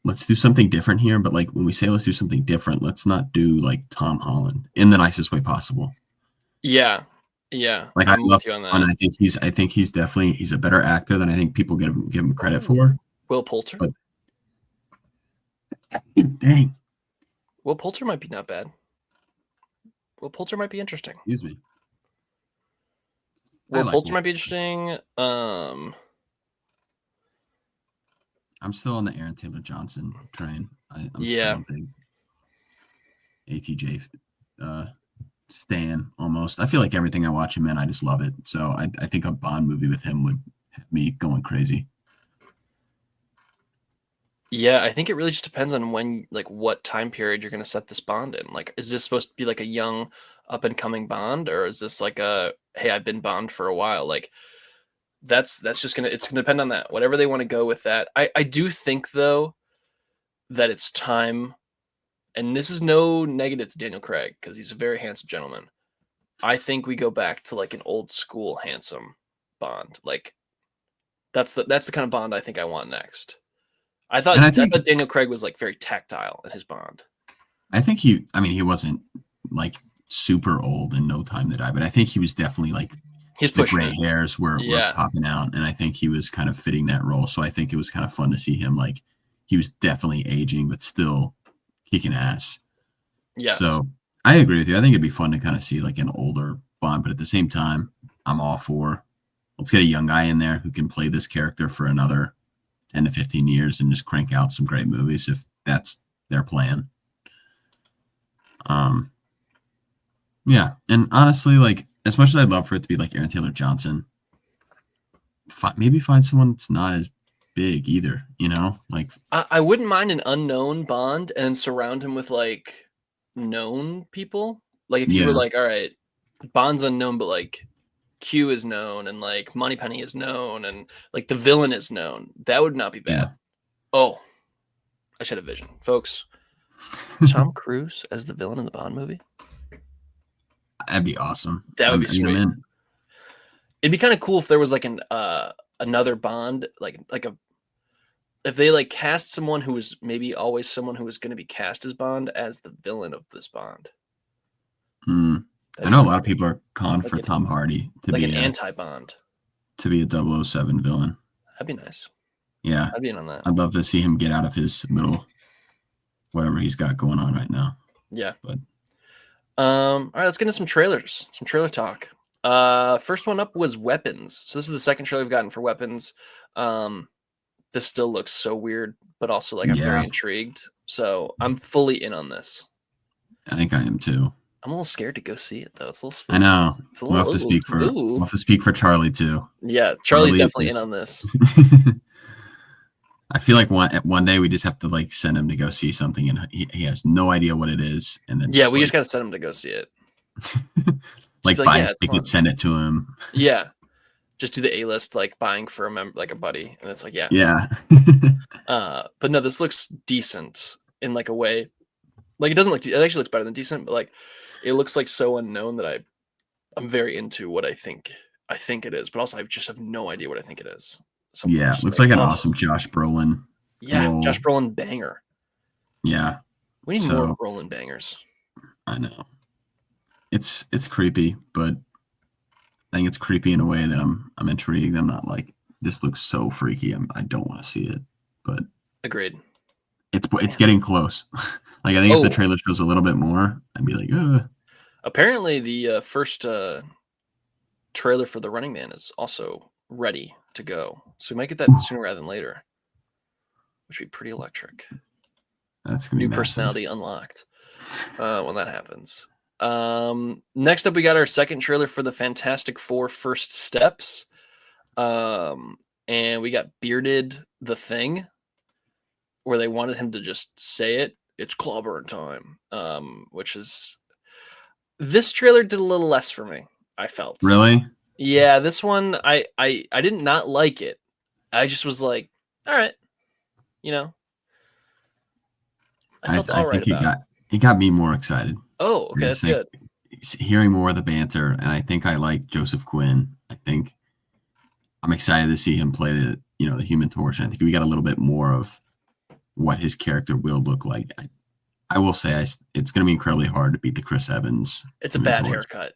let's do something different here, but like when we say let's do something different, let's not do like Tom Holland in the nicest way possible. Yeah. Like I love you on that. And I think he's definitely a better actor than I think people give him credit for. Will Poulter. But, dang. Will Poulter might be not bad. Will Poulter might be interesting. Excuse me. Will Poulter might be interesting. I'm still on the Aaron Taylor Johnson train. I'm still a big ATJ stan almost. I feel like everything I watch him in, I just love it. So I think a Bond movie with him would have me going crazy. Yeah, I think it really just depends on what time period you're going to set this Bond in. Like, is this supposed to be like a young up and coming Bond, or is this like hey, I've been Bond for a while? Like, it's going to depend on that. Whatever they want to go with that. I do think though that it's time, and this is no negative to Daniel Craig because he's a very handsome gentleman. I think we go back to like an old school handsome Bond. Like that's the kind of Bond I think I want next. I thought Daniel Craig was like very tactile in his Bond. I think he wasn't like super old in No Time to Die, but I think he was definitely like his gray hairs were popping out, and I think he was kind of fitting that role. So I think it was kind of fun to see him like he was definitely aging, but still kicking ass. Yeah. So I agree with you. I think it'd be fun to kind of see like an older Bond, but at the same time, I'm all for let's get a young guy in there who can play this character for another 10 to 15 years and just crank out some great movies if that's their plan. Yeah. And honestly, like, as much as I'd love for it to be like Aaron Taylor Johnson, maybe find someone that's not as big either, like I wouldn't mind an unknown Bond and surround him with like known people. Like if you were like, all right, Bond's unknown, but like Q is known and like Moneypenny is known and like the villain is known. That would not be bad. Yeah. Oh, I should have vision, folks. Tom Cruise as the villain in the Bond movie. That'd be awesome. That would be sweet. It'd be kind of cool if there was like another Bond, if they like cast someone who was maybe always someone who was going to be cast as Bond as the villain of this Bond. I know a lot of people are calling for Tom Hardy to be an anti-Bond, to be a 007 villain. That'd be nice. Yeah, I'd be in on that. I'd love to see him get out of his little whatever he's got going on right now. Yeah. But all right, let's get into some trailers, some trailer talk. First one up was Weapons. So this is the second trailer we've gotten for Weapons. This still looks so weird, but also like I'm very intrigued. So I'm fully in on this. I think I am too. I'm a little scared to go see it though. It's a little I know. It's a We'll have to speak for Charlie too. Yeah, Charlie's definitely in on this. I feel like one day we just have to like send him to go see something, and he has no idea what it is, and then we just gotta send him to go see it. like buy his ticket, send it to him. Yeah, just do the A-list, like buying for a buddy, and it's like yeah. But no, this looks decent in like a way. Like it doesn't look. It actually looks better than decent, but like it looks like so unknown that I'm very into what I think it is, but also I just have no idea what I think it is. So yeah, looks like an awesome Josh Brolin. Yeah, role. Josh Brolin banger. Yeah, we need more Brolin bangers. I know. It's creepy, but I think it's creepy in a way that I'm intrigued. I'm not like, this looks so freaky. I don't want to see it, but agreed. It's getting close. Like I think if the trailer shows a little bit more, I'd be like, ugh. Apparently, the first trailer for The Running Man is also ready to go, so we might get that sooner rather than later, which would be pretty electric. That's gonna be new personality unlocked when that happens. Next up, we got our second trailer for the Fantastic Four: First Steps, and we got Bearded the Thing, where they wanted him to just say it. It's clobbering time, which is this trailer did a little less for me. I felt really. Yeah, this one I did not like it. I just was like, all right, I think he got me more excited. Oh, okay, that's good. Hearing more of the banter, and I think I like Joseph Quinn. I think I'm excited to see him play the Human Torch. And I think we got a little bit more of what his character will look like. I will say it's going to be incredibly hard to beat the Chris Evans. It's a bad haircut.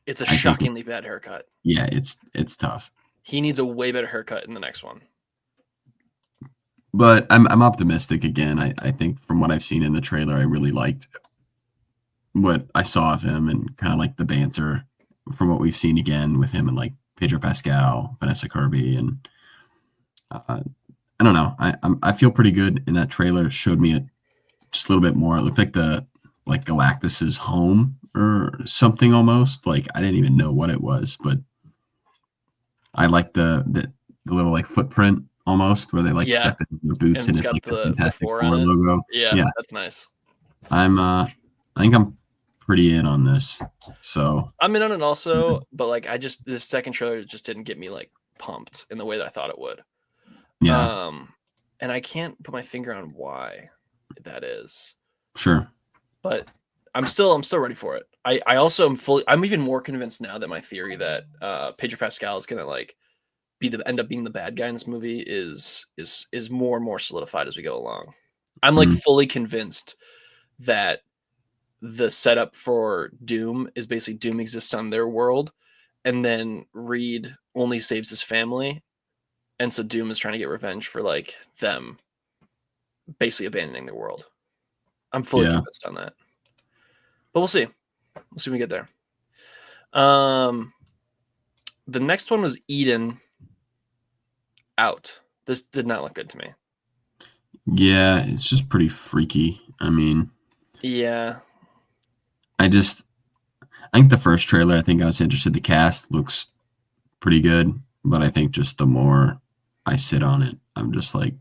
It's a shockingly bad haircut. Yeah, it's tough. He needs a way better haircut in the next one. But I'm optimistic again. I think from what I've seen in the trailer, I really liked what I saw of him, and kind of like the banter from what we've seen again with him and like Pedro Pascal, Vanessa Kirby, and I don't know. I feel pretty good in that trailer. Showed me just a little bit more. It looked like Galactus's home or something almost. Like I didn't even know what it was, but I like the little like footprint almost where they like step in their boots and it's like the Fantastic Four logo. Yeah, that's nice. I think I'm pretty in on this. So I'm in on it also, but like this second trailer just didn't get me like pumped in the way that I thought it would. Yeah. And I can't put my finger on why that is. Sure. But I'm still ready for it. I also I'm even more convinced now that my theory that Pedro Pascal is gonna like end up being the bad guy in this movie is more and more solidified as we go along. I'm like fully convinced that the setup for Doom is basically Doom exists on their world, and then Reed only saves his family, and so Doom is trying to get revenge for like them basically abandoning their world. I'm fully convinced on that, but we'll see. We'll see when we get there. The next one was Eden Out. This did not look good to me. Yeah, it's just pretty freaky. I mean, yeah. I think the first trailer, I think I was interested. The cast looks pretty good, but I think just the more I sit on it, I'm just like,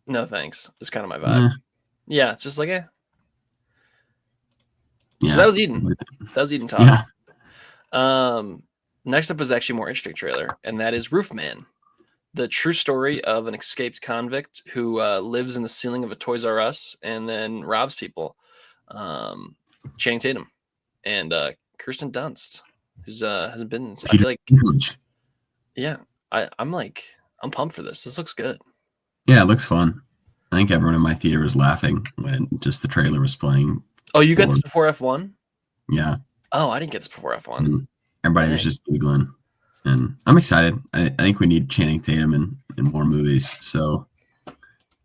no thanks. It's kind of my vibe. Yeah, it's just like, Yeah. So that was Eden. That was Eden talk. Yeah. Next up is actually a more interesting trailer, and that is Roofman, the true story of an escaped convict who lives in the ceiling of a Toys R Us and then robs people. Channing Tatum and Kirsten Dunst, who's hasn't been in. I feel like, yeah, I'm pumped for this. This looks good. Yeah, it looks fun. I think everyone in my theater was laughing when just the trailer was playing. Oh, you got this before F1? Yeah. Oh, I didn't get this before F1. Everybody was just giggling, and I'm excited. I think we need Channing Tatum in more movies. So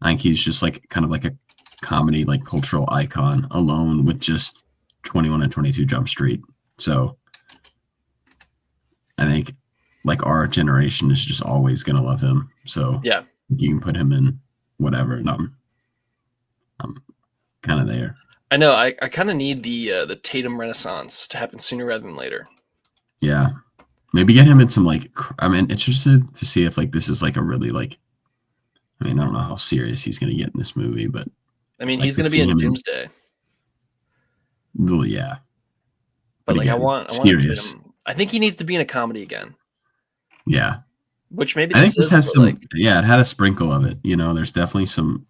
I think he's just like kind of like a comedy, like cultural icon alone with just 21 and 22 Jump Street. So I think like our generation is just always going to love him. So yeah, you can put him in whatever. And I'm kind of there. I know. I kind of need the Tatum Renaissance to happen sooner rather than later. Yeah, maybe get him in some like. I'm interested to see if like this is like a really like. I mean, I don't know how serious he's going to get in this movie, but I mean, like, he's going to be in Doomsday. Well, yeah, but like, again, I want serious. I think he needs to be in a comedy again. Yeah, which maybe I think this has some. like, yeah, it had a sprinkle of it. You know, there's definitely some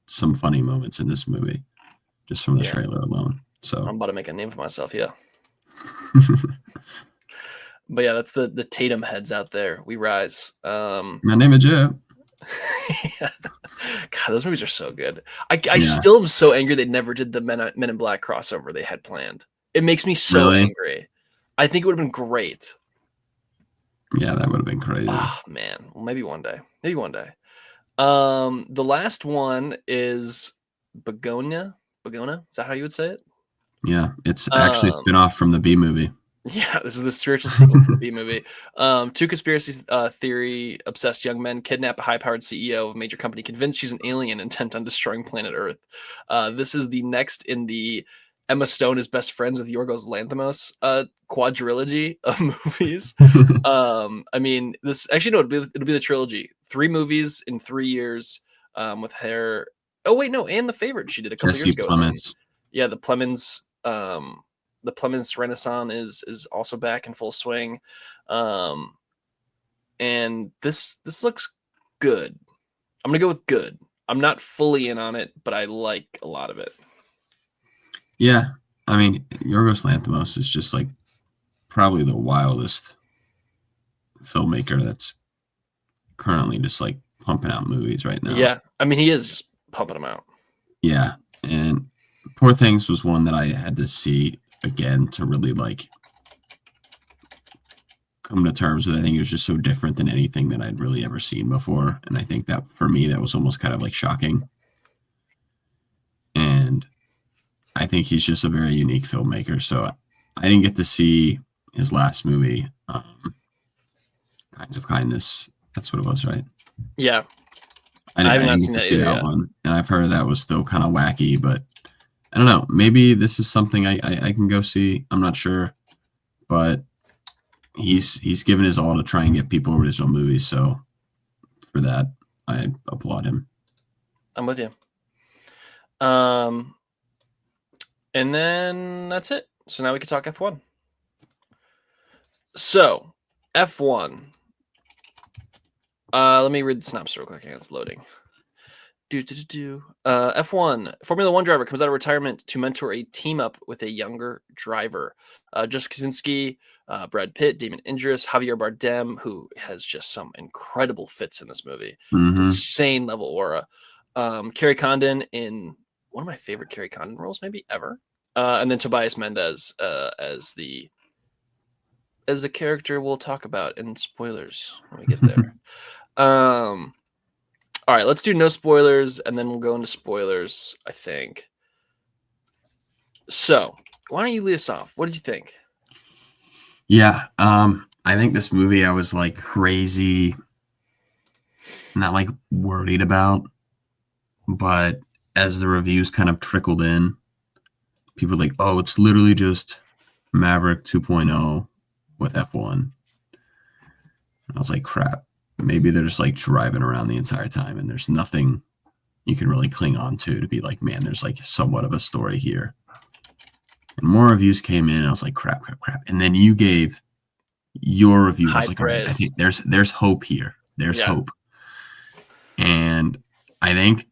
funny moments in this movie, just from the trailer alone. So I'm about to make a name for myself. Yeah. But yeah, that's the Tatum heads out there. We rise. My name is Joe. Yeah. God, those movies are so good. I still am so angry they never did the Men in Black crossover they had planned. It makes me so angry. I think it would have been great. Yeah, that would have been crazy. Oh man. Well, maybe one day. Maybe one day. The last one is Begonia. Is that how you would say it? Yeah, it's actually a spin-off from the B movie. Yeah, this is the spiritual sequel to the B movie. Two conspiracy theory obsessed young men kidnap a high-powered CEO of a major company, convinced she's an alien intent on destroying planet Earth. This is the next in the Emma Stone is best friends with Yorgos Lanthimos quadrilogy of movies. I mean, this actually no, it'll be the trilogy. 3 movies in 3 years with her. Oh wait, no, and The Favorite she did a couple years ago. Plemons. Yeah, the Plemons. The Plemons Renaissance is also back in full swing, and this looks good. I'm gonna go with good. I'm not fully in on it, but I like a lot of it. Yeah, I mean, Yorgos Lanthimos is just like probably the wildest filmmaker that's currently just like pumping out movies right now. Yeah, I mean, he is just pumping them out. Yeah, and Poor Things was one that I had to see again to really like come to terms with. I think it was just so different than anything that I'd really ever seen before, and I think that for me that was almost kind of like shocking. And I think he's just a very unique filmmaker. So I didn't get to see his last movie, Kinds of Kindness. That's what it was, right? Yeah, I have not seen that either yet. One, and I've heard that was still kind of wacky, but I don't know. Maybe this is something I can go see. I'm not sure, but he's given his all to try and get people original movies. So for that, I applaud him. I'm with you. And then that's it. So now we can talk F1. So F1. Let me read the synopsis real quick. It's loading. F1 Formula One driver comes out of retirement to mentor a team up with a younger driver. Jessica Kaczynski, Brad Pitt, Damon Idris, Javier Bardem, who has just some incredible fits in this movie. Insane level aura. Kerry Condon in one of my favorite Kerry Condon roles maybe ever. And then Tobias Mendes as the character we'll talk about in spoilers when we get there. All right, let's do no spoilers, and then we'll go into spoilers, I think. So, why don't you lead us off? What did you think? Yeah, I think this movie I was like crazy, not like worried about, but as the reviews kind of trickled in, people were like, oh, it's literally just Maverick 2.0 with F1. And I was like, crap. Maybe they're just like driving around the entire time and there's nothing you can really cling on to be like, man, there's like somewhat of a story here. And more reviews came in and I was like, crap. And then you gave your review. I was like, all right, I think there's hope here. There's hope. And I think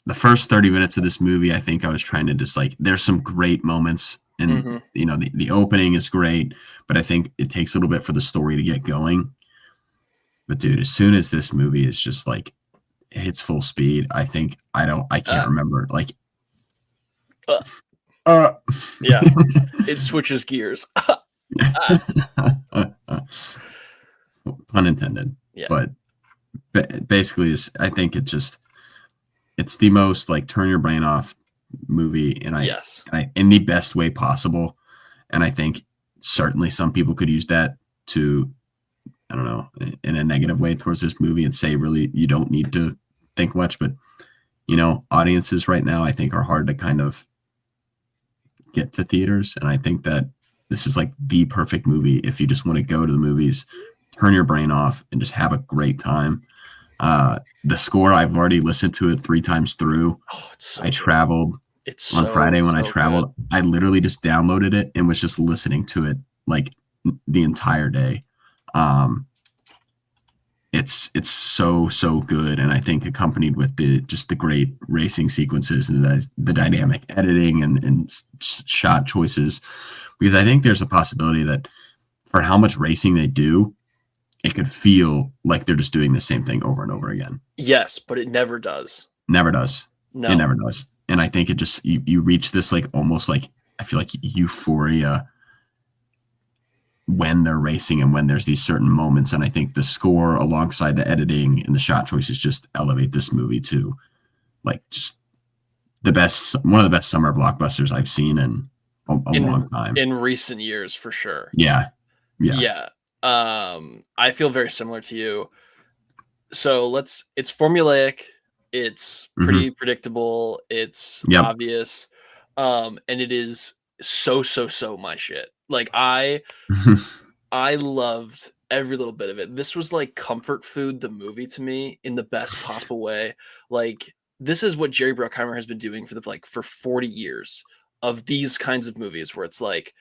the first 30 minutes of this movie, I think I was trying to just like, there's some great moments and you know, the opening is great, but I think it takes a little bit for the story to get going. But dude, as soon as this movie is just like hits full speed, I think I can't remember like. Yeah, it switches gears. Pun intended. Yeah. But basically, I think it's the most like turn your brain off movie, and I in the best way possible. And I think certainly some people could use that to, I don't know, in a negative way towards this movie and say, really, you don't need to think much. But, you know, audiences right now, I think, are hard to kind of get to theaters, and I think that this is like the perfect movie if you just want to go to the movies, turn your brain off, and just have a great time. The score, I've already listened to it 3 times through. Oh, it's so I traveled on so, Friday when I so traveled. good. I literally just downloaded it and was just listening to it like the entire day. It's so good, and I think accompanied with the great racing sequences and the dynamic editing and shot choices, because I think there's a possibility that for how much racing they do, it could feel like they're just doing the same thing over and over again. Yes, but it never does. Never does. No, it never does. And I think it just you reach this like almost like I feel like euphoria when they're racing and when there's these certain moments. And I think the score alongside the editing and the shot choices just elevate this movie to like just one of the best summer blockbusters I've seen in a long time. In recent years, for sure. Yeah. I feel very similar to you. So it's formulaic. It's pretty predictable. It's obvious. And it is so my shit. Like I loved every little bit of it. This was like comfort food, the movie, to me, in the best possible way. Like this is what Jerry Bruckheimer has been doing for 40 years of these kinds of movies where it's like,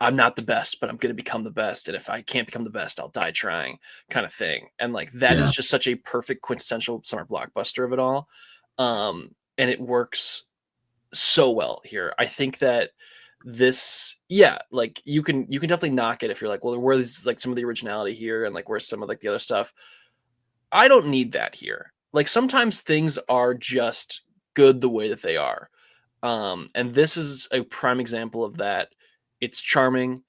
I'm not the best, but I'm going to become the best. And if I can't become the best, I'll die trying, kind of thing. And like, that is just such a perfect quintessential summer blockbuster of it all. And it works so well here. I think that this, like you can definitely knock it if you're like, well, where's like some of the originality here and like where's some of like the other stuff. I don't need that here. Like sometimes things are just good the way that they are. And this is a prime example of that. It's charming.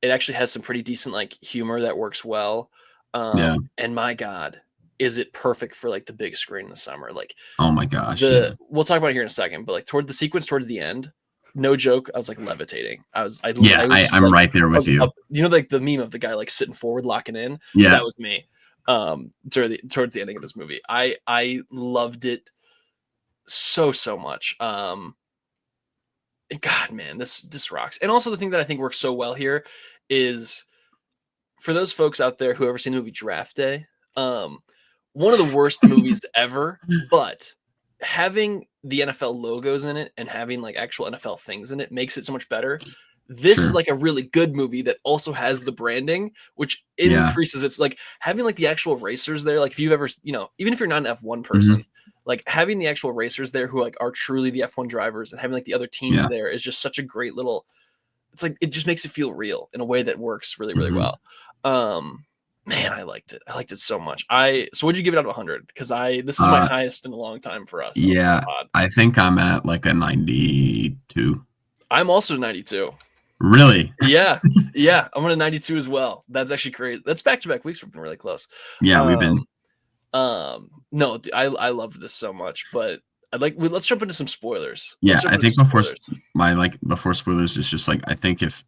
It actually has some pretty decent like humor that works well. And my God, is it perfect for like the big screen in the summer? Like, oh my gosh, we'll talk about it here in a second, but like toward the sequence towards the end, no joke, I was like levitating. I'm like, right there with you. You know, like the meme of the guy like sitting forward, locking in. Yeah, that was me. Towards the ending of this movie, I loved it so much. God, man, this rocks. And also the thing that I think works so well here is for those folks out there who ever seen the movie Draft Day, one of the worst movies ever, but having the NFL logos in it and having like actual NFL things in it makes it so much better. This is like a really good movie that also has the branding, which increases it's like having like the actual racers there. Like if you've ever, even if you're not an F1 person, like having the actual racers there who like are truly the F1 drivers and having like the other teams there is just such a great little, it's like, it just makes it feel real in a way that works really, really well. Man, I liked it. I liked it so much. So what'd you give it out of 100? Because this is my highest in a long time for us. Yeah, I think I'm at like a 92. I'm also 92. Really? Yeah. I'm at a 92 as well. That's actually crazy. That's back-to-back weeks. We've been really close. Yeah, we've been. No, I loved this so much, but let's jump into some spoilers. Yeah, I think before spoilers is just like, I think if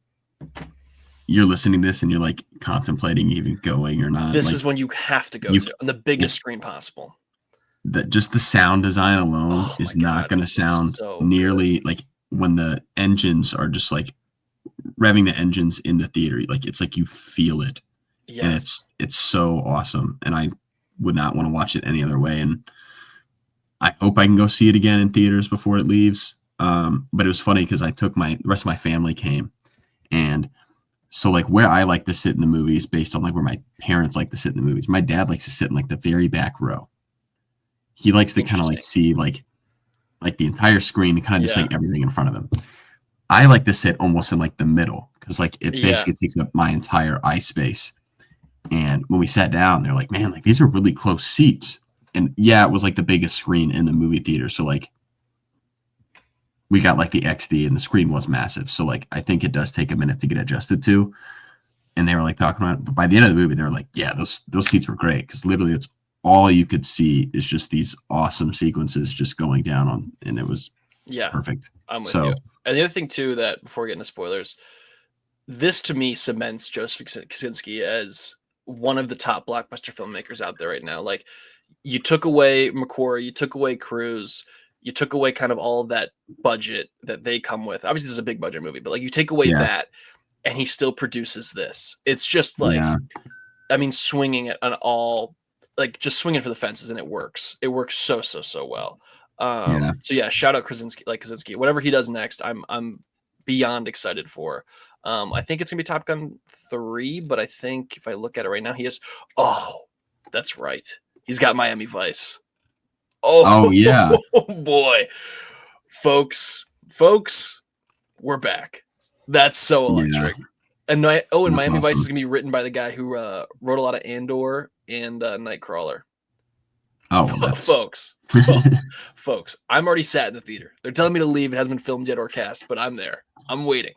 you're listening to this and you're like contemplating even going or not, this like, is when you have to go to on the biggest screen possible. Just the sound design alone is not going to sound nearly like when the engines are just like revving the engines in the theater. Like it's like you feel it, and it's so awesome. And I would not want to watch it any other way. And I hope I can go see it again in theaters before it leaves. But it was funny because I took the rest of my family came, and so like where I like to sit in the movies based on like where my parents like to sit in the movies. My dad likes to sit in like the very back row. He likes to kind of like see like the entire screen and kind of just like everything in front of him. I like to sit almost in like the middle because like it basically takes up my entire eye space. And when we sat down, they're like, man, like these are really close seats. And it was like the biggest screen in the movie theater. So like we got like the XD and the screen was massive. So like I think it does take a minute to get adjusted to. And they were like talking about it. But by the end of the movie, they were like, yeah, those seats were great. Because literally it's all you could see is just these awesome sequences just going down on, and it was perfect. I'm with you. And the other thing too, that before we get into spoilers, this to me cements Joseph Kosinski as one of the top blockbuster filmmakers out there right now. Like you took away McQuarrie, you took away Cruise, you took away kind of all of that budget that they come with. Obviously, this is a big budget movie, but like you take away that, and he still produces this. It's just like, I mean, swinging it on all, like just swinging for the fences, and it works. It works so well. So yeah, shout out Krasinski. Whatever he does next, I'm beyond excited for. I think it's gonna be Top Gun 3, but I think if I look at it right now, he is. Oh, that's right. He's got Miami Vice. Oh yeah. Oh boy, folks, we're back. That's so electric. And Miami Vice is gonna be written by the guy who wrote a lot of Andor and Nightcrawler. Oh, folks, I'm already sat in the theater. They're telling me to leave. It hasn't been filmed yet or cast, but I'm there. I'm waiting.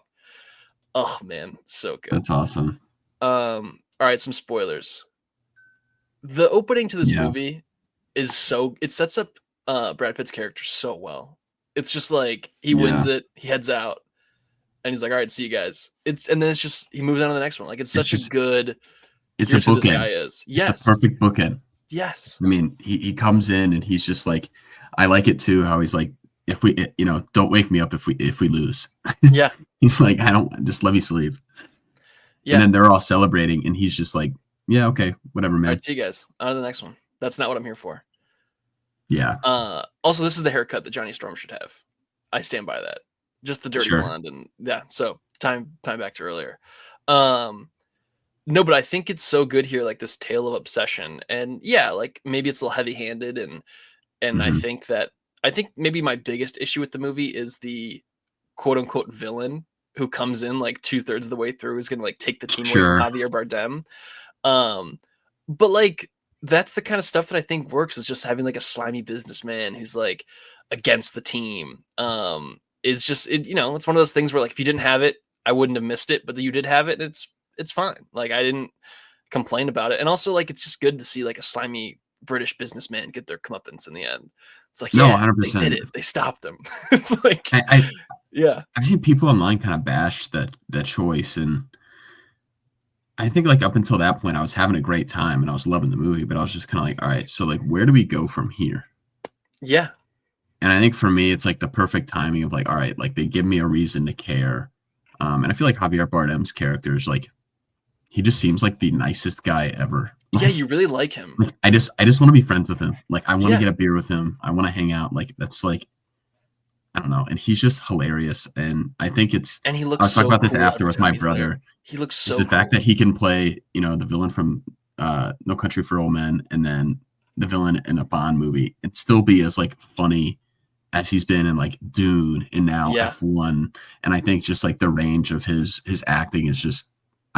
Oh man, so good. That's awesome. All right, some spoilers. The opening to this movie is it sets up Brad Pitt's character so well. It's just like he wins it, he heads out, and he's like, "All right, see you guys." And then it's just he moves on to the next one. Like it's such a good. It's a bookend. This guy is. Yes, it's a perfect bookend. Yes. I mean, he comes in and he's just like, I like it too. How he's like, if we, don't wake me up if we lose. Yeah. He's like, just let me sleep. Yeah. And then they're all celebrating, and he's just like, yeah, okay, whatever, man. All right, see you guys. On to the next one. That's not what I'm here for. Yeah. Also, this is the haircut that Johnny Storm should have. I stand by that. Just the dirty blonde, and yeah. So time back to earlier. No, but I think it's so good here, like this tale of obsession, and yeah, like maybe it's a little heavy-handed, and I think maybe my biggest issue with the movie is the quote-unquote villain who comes in like 2/3 of the way through is gonna like take the team away from Javier Bardem. But like that's the kind of stuff that I think works, is just having like a slimy businessman who's like against the team. Is just it's one of those things where like if you didn't have it, I wouldn't have missed it, but you did have it, and it's fine. Like I didn't complain about it. And also like it's just good to see like a slimy British businessman get their comeuppance in the end. It's like, 100%. They did it. They stopped them. It's like I've seen people online kind of bash that choice, and I think like up until that point I was having a great time and I was loving the movie, but I was just kind of like, all right, so like where do we go from here? Yeah. And I think for me it's like the perfect timing of like, all right, like they give me a reason to care. And I feel like Javier Bardem's character is like, he just seems like the nicest guy ever. Yeah, you really like him. Like I just want to be friends with him. Like I want to get a beer with him. I want to hang out. Like that's like, I don't know. And he's just hilarious. And I think and he looks. I was talking about this after with my brother. There. He looks so. It's the fact that he can play, the villain from No Country for Old Men, and then the villain in a Bond movie, and still be as like funny as he's been in like Dune and now F1. And I think just like the range of his acting is just.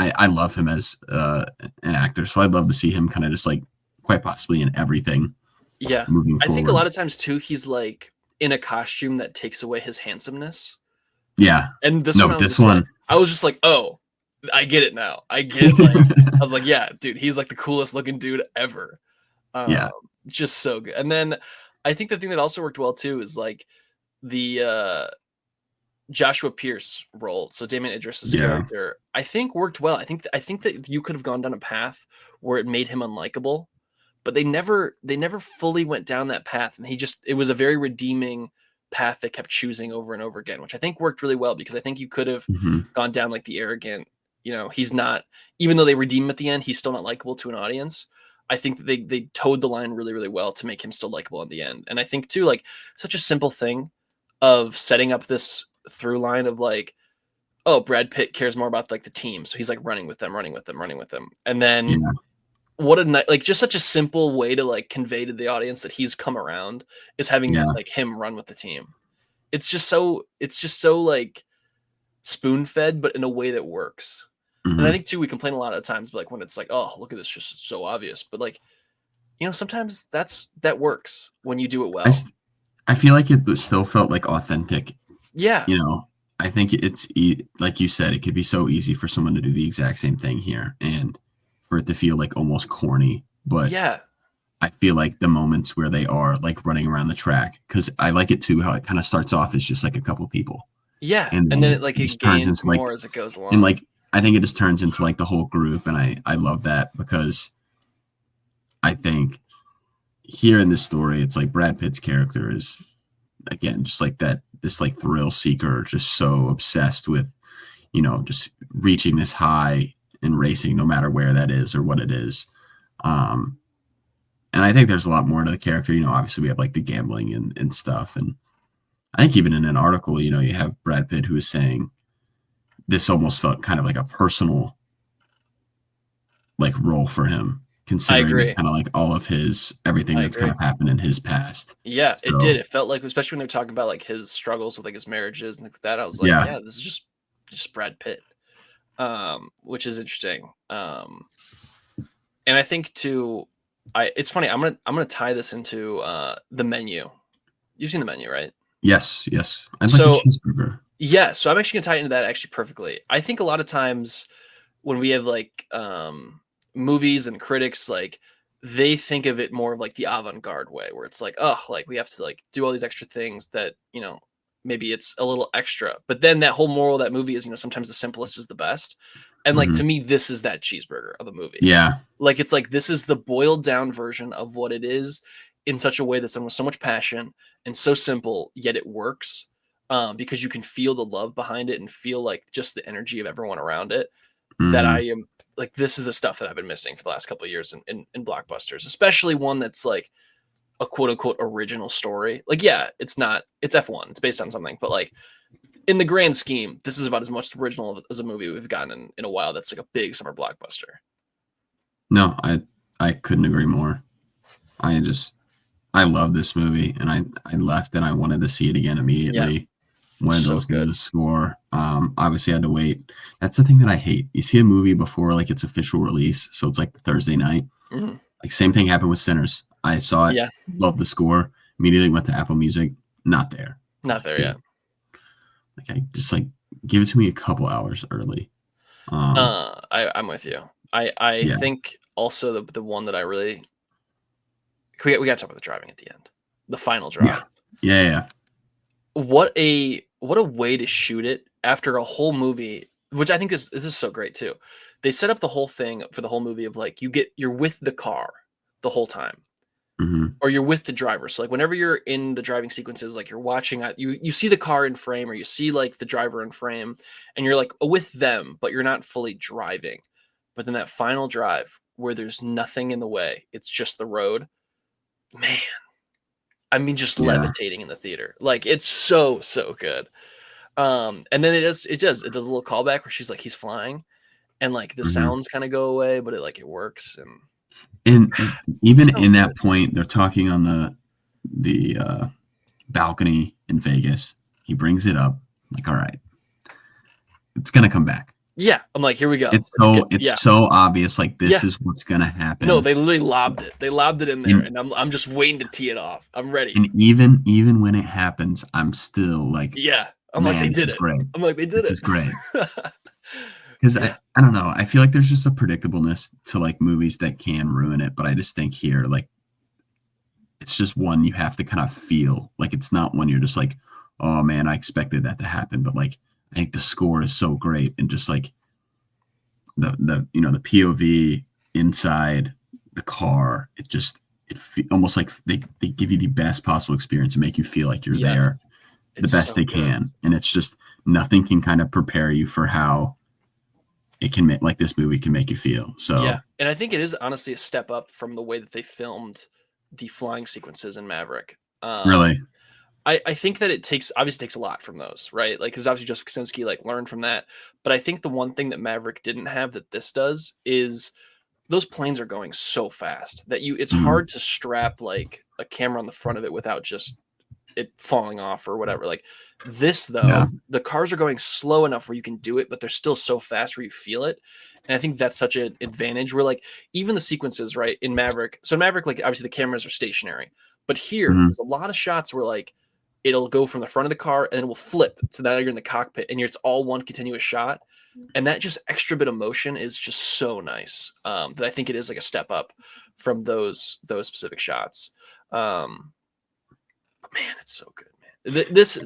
I love him as an actor, so I'd love to see him kind of just like quite possibly in everything. Yeah, moving forward. I think a lot of times too, he's like in a costume that takes away his handsomeness. Yeah, and this one, I was just like, oh, I get it now. I get it. Like, I was like, yeah, dude, he's like the coolest looking dude ever. Just so good. And then I think the thing that also worked well too is like the Joshua Pierce role, so Damien Idris's character, I think worked well. I think that you could have gone down a path where it made him unlikable, but they never fully went down that path, and it was a very redeeming path they kept choosing over and over again, which I think worked really well, because I think you could have gone down like the arrogant, he's not, even though they redeem him at the end, he's still not likable to an audience. I think that they towed the line really, really well to make him still likable at the end. And I think too, like such a simple thing of setting up this through line of like, oh, Brad Pitt cares more about like the team, so he's like running with them, and then what a night, like just such a simple way to like convey to the audience that he's come around is having like him run with the team. It's just so like spoon fed, but in a way that works. And I think too, we complain a lot of times, but like when it's like, oh, look at this, just so obvious, but like sometimes that works when you do it well. I feel like it still felt like authentic. Yeah. I think it's like you said, it could be so easy for someone to do the exact same thing here and for it to feel like almost corny. But yeah, I feel like the moments where they are like running around the track, because I like it too, how it kind of starts off as just like a couple people. Yeah. And then it like it gains more like, as it goes along. And like, I think it just turns into like the whole group. And I love that, because I think here in this story, it's like Brad Pitt's character is again, just like this like thrill seeker, just so obsessed with, just reaching this high and racing no matter where that is or what it is. And I think there's a lot more to the character. Obviously we have like the gambling and stuff. And I think even in an article, you have Brad Pitt who is saying this almost felt kind of like a personal like role for him, considering kind of like all of everything that's kind of happened in his past. Yeah, so, it did. It felt like, especially when they're talking about like his struggles with like his marriages and things like that. I was like, yeah, this is just Brad Pitt, which is interesting. And I think too, it's funny. I'm gonna tie this into The Menu. You've seen The Menu, right? Yes. I'd like a cheeseburger. Yeah, so I'm actually gonna tie into that actually perfectly. I think a lot of times when we have like movies and critics, like they think of it more of like the avant-garde way, where it's like, oh, like we have to like do all these extra things that maybe it's a little extra, but then that whole moral of that movie is sometimes the simplest is the best. And like to me, this is that cheeseburger of a movie. Yeah, like it's like this is the boiled down version of what it is in such a way that's done with so much passion and so simple, yet it works because you can feel the love behind it and feel like just the energy of everyone around it. That I am like, this is the stuff that I've been missing for the last couple of years in blockbusters, especially one that's like a quote unquote original story. Like, yeah, it's F1, it's based on something, but like in the grand scheme, this is about as much original as a movie we've gotten in a while. That's like a big summer blockbuster. No, I couldn't agree more. I love this movie, and I left and I wanted to see it again immediately. Yeah. Wanted to listen to the score. Obviously I had to wait. That's the thing that I hate. You see a movie before like its official release, so it's like the Thursday night. Mm-hmm. Like same thing happened with Sinners. I saw it, loved the score, immediately went to Apple Music, not there. Yeah. Like I just like give it to me a couple hours early. I'm with you. I think also the one that I really we got to talk about the driving at the end, the final drive. Yeah. What a way to shoot it after a whole movie, which I think this is so great too. They set up the whole thing for the whole movie of like you're with the car the whole time, or you're with the driver. So like whenever you're in the driving sequences, like you're watching, you see the car in frame, or you see like the driver in frame, and you're like with them, but you're not fully driving. But then that final drive where there's nothing in the way, it's just the road, man. I mean, just levitating in the theater. Like it's so good. And then it does a little callback where she's like, he's flying, and like the sounds kind of go away, but it works. And even in that point, they're talking on the balcony in Vegas. He brings it up. I'm like, all right, it's gonna come back. Yeah, I'm like, here we go. It's so obvious. Like this is what's gonna happen. No, they literally lobbed it. They lobbed it in there, and I'm just waiting to tee it off. I'm ready. And even when it happens, I'm still like, I'm like, they did it. Great. I'm like, they did it. This is great. Because I don't know. I feel like there's just a predictableness to like movies that can ruin it, but I just think here, like, it's just one you have to kind of feel. Like it's not one you're just like, oh man, I expected that to happen, but like. I think the score is so great, and just like the POV inside the car, almost like they give you the best possible experience and make you feel like you're there the best they can. And it's just nothing can kind of prepare you for how it can make, like this movie can make you feel. So yeah, and I think it is honestly a step up from the way that they filmed the flying sequences in Maverick. Really. I think that it obviously takes a lot from those, right? Like, because obviously Joseph Kosinski like learned from that. But I think the one thing that Maverick didn't have that this does is those planes are going so fast that it's hard to strap like a camera on the front of it without just it falling off or whatever. Like this though, the cars are going slow enough where you can do it, but they're still so fast where you feel it. And I think that's such an advantage where like even the sequences, right, in Maverick. So in Maverick, like obviously the cameras are stationary, but here there's a lot of shots where like it'll go from the front of the car and it will flip so that you're in the cockpit and it's all one continuous shot. And that just extra bit of motion is just so nice. That I think it is like a step up from those specific shots. But man, it's so good, man. This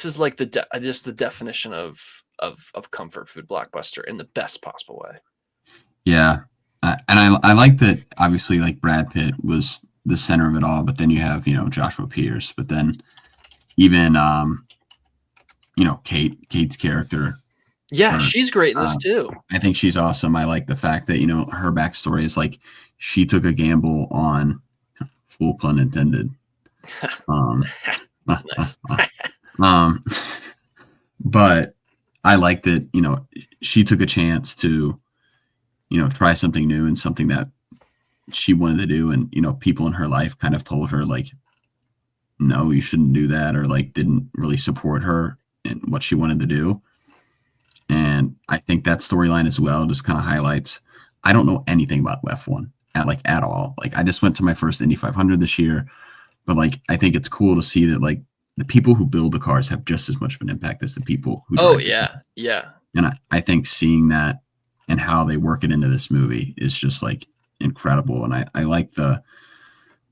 is like the definition of comfort food blockbuster in the best possible way. Yeah. And I like that obviously like Brad Pitt was the center of it all. But then you have, you know, Joshua Pierce, but then even, you know, Kate's character. Yeah, she's great in this too. I think she's awesome. I like the fact that, you know, her backstory is like she took a gamble on, full pun intended. Nice. But I like that, you know, she took a chance to, you know, try something new and something that she wanted to do. And, you know, people in her life kind of told her like, no, you shouldn't do that, or like didn't really support her in what she wanted to do. And I think that storyline as well just kind of highlights, I don't know anything about F1 at all. Like I just went to my first Indy 500 this year, but like, I think it's cool to see that like the people who build the cars have just as much of an impact as the people who drive the car. Yeah. And I think seeing that and how they work it into this movie is just like incredible. And I like the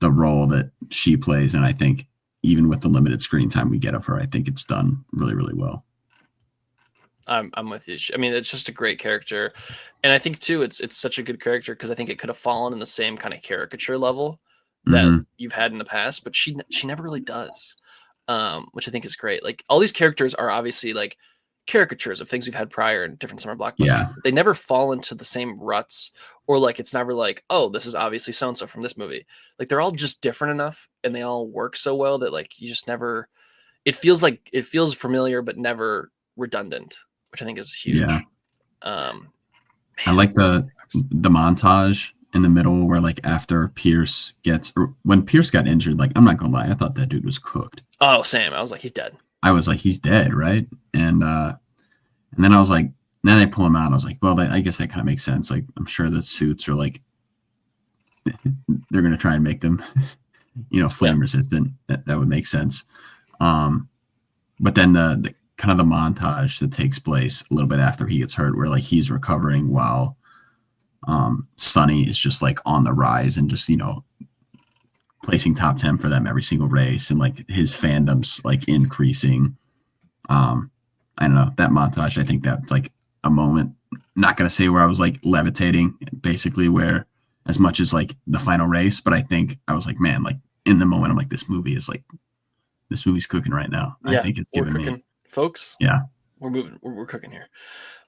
role that she plays. And I think even with the limited screen time we get of her, I think it's done really, really well. I'm with you. I mean, it's just a great character. And I think too, it's such a good character because I think it could have fallen in the same kind of caricature level that you've had in the past, but she never really does. Which I think is great. Like all these characters are obviously like caricatures of things we've had prior in different summer blockbusters. Yeah. They never fall into the same ruts, or like it's never like, oh, this is obviously so and so from this movie. Like they're all just different enough, and they all work so well that like you just never. It feels familiar, but never redundant, which I think is huge. Yeah. Man, I like the montage in the middle where like after when Pierce got injured, like I'm not gonna lie, I thought that dude was cooked. Oh, Sam, I was like, he's dead. I was like, he's dead, right? And then I was like, then they pull him out. And I was like, well, I guess that kind of makes sense. Like, I'm sure the suits are like, they're gonna try and make them, you know, flame resistant. That would make sense. But then the kind of the montage that takes place a little bit after he gets hurt, where like he's recovering while Sonny is just like on the rise and just, you know, placing top 10 for them every single race, and like his fandom's like increasing. I don't know, that montage, I think that's like a moment, not gonna say where I was like levitating basically, where as much as like the final race, but I think I was like, man, like in the moment I'm like, this movie's cooking right now. Yeah, I think it's giving me, folks. Yeah, we're cooking here.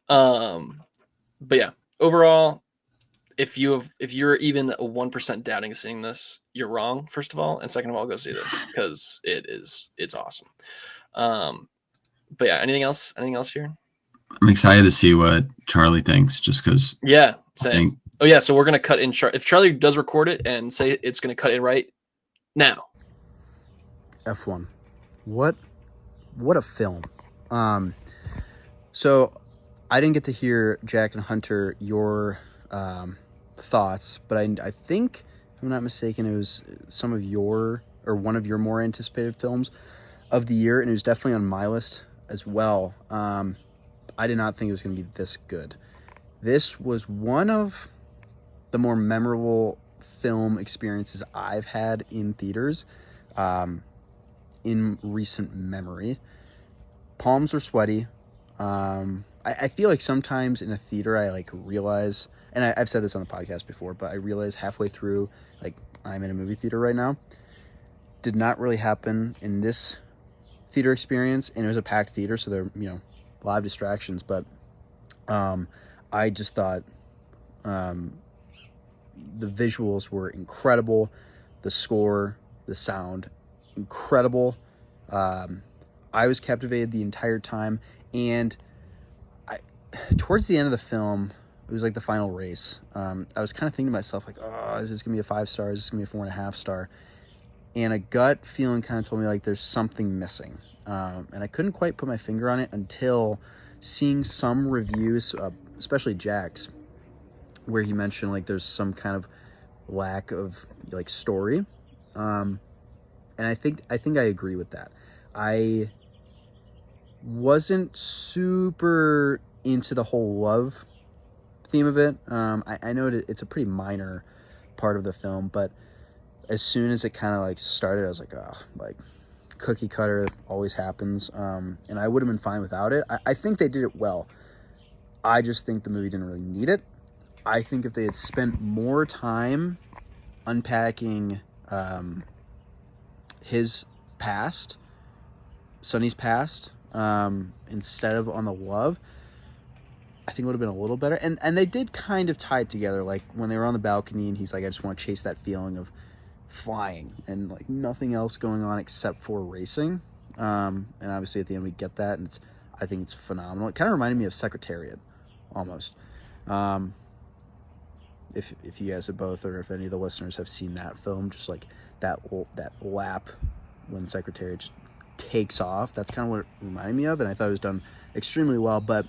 But yeah, overall, if you're even 1% doubting seeing this, you're wrong, first of all, and second of all, go see this because it's awesome. But yeah, anything else here? I'm excited to see what Charlie thinks, just because. Yeah, same. Oh yeah, so we're gonna cut in. If Charlie does record it and say it's gonna cut in right now. F1, what a film. So I didn't get to hear, Jack and Hunter, your thoughts, but I think, if I'm not mistaken, it was one of your more anticipated films of the year, and it was definitely on my list as well. I did not think it was going to be this good. This was one of the more memorable film experiences I've had in theaters in recent memory. Palms were sweaty. I feel like sometimes in a theater I like realize, and I've said this on the podcast before, but I realize halfway through, like, I'm in a movie theater right now. Did not really happen in this theater experience, and it was a packed theater, so there, you know, a lot of distractions, but I just thought the visuals were incredible, the score, the sound, incredible. I was captivated the entire time, and towards the end of the film, it was like the final race. I was kind of thinking to myself, like, oh, is this going to be a 5-star? Is this going to be a 4.5 star? And a gut feeling kind of told me, like, there's something missing. And I couldn't quite put my finger on it until seeing some reviews, especially Jack's, where he mentioned, like, there's some kind of lack of, like, story. And I think I agree with that. I wasn't super into the whole love theme of it. I know it's a pretty minor part of the film, but as soon as it kind of like started, I was like, oh, like cookie cutter always happens. And I would have been fine without it. I think they did it well. I just think the movie didn't really need it. I think if they had spent more time unpacking his past, Sonny's past, instead of on the love, I think it would have been a little better. And they did kind of tie it together, like when they were on the balcony and he's like, I just want to chase that feeling of flying and like nothing else going on except for racing. And obviously at the end we get that, and I think it's phenomenal. It kind of reminded me of Secretariat almost. If you guys have both, or if any of the listeners have seen that film, just like that lap when Secretariat just takes off, that's kind of what it reminded me of, and I thought it was done extremely well. But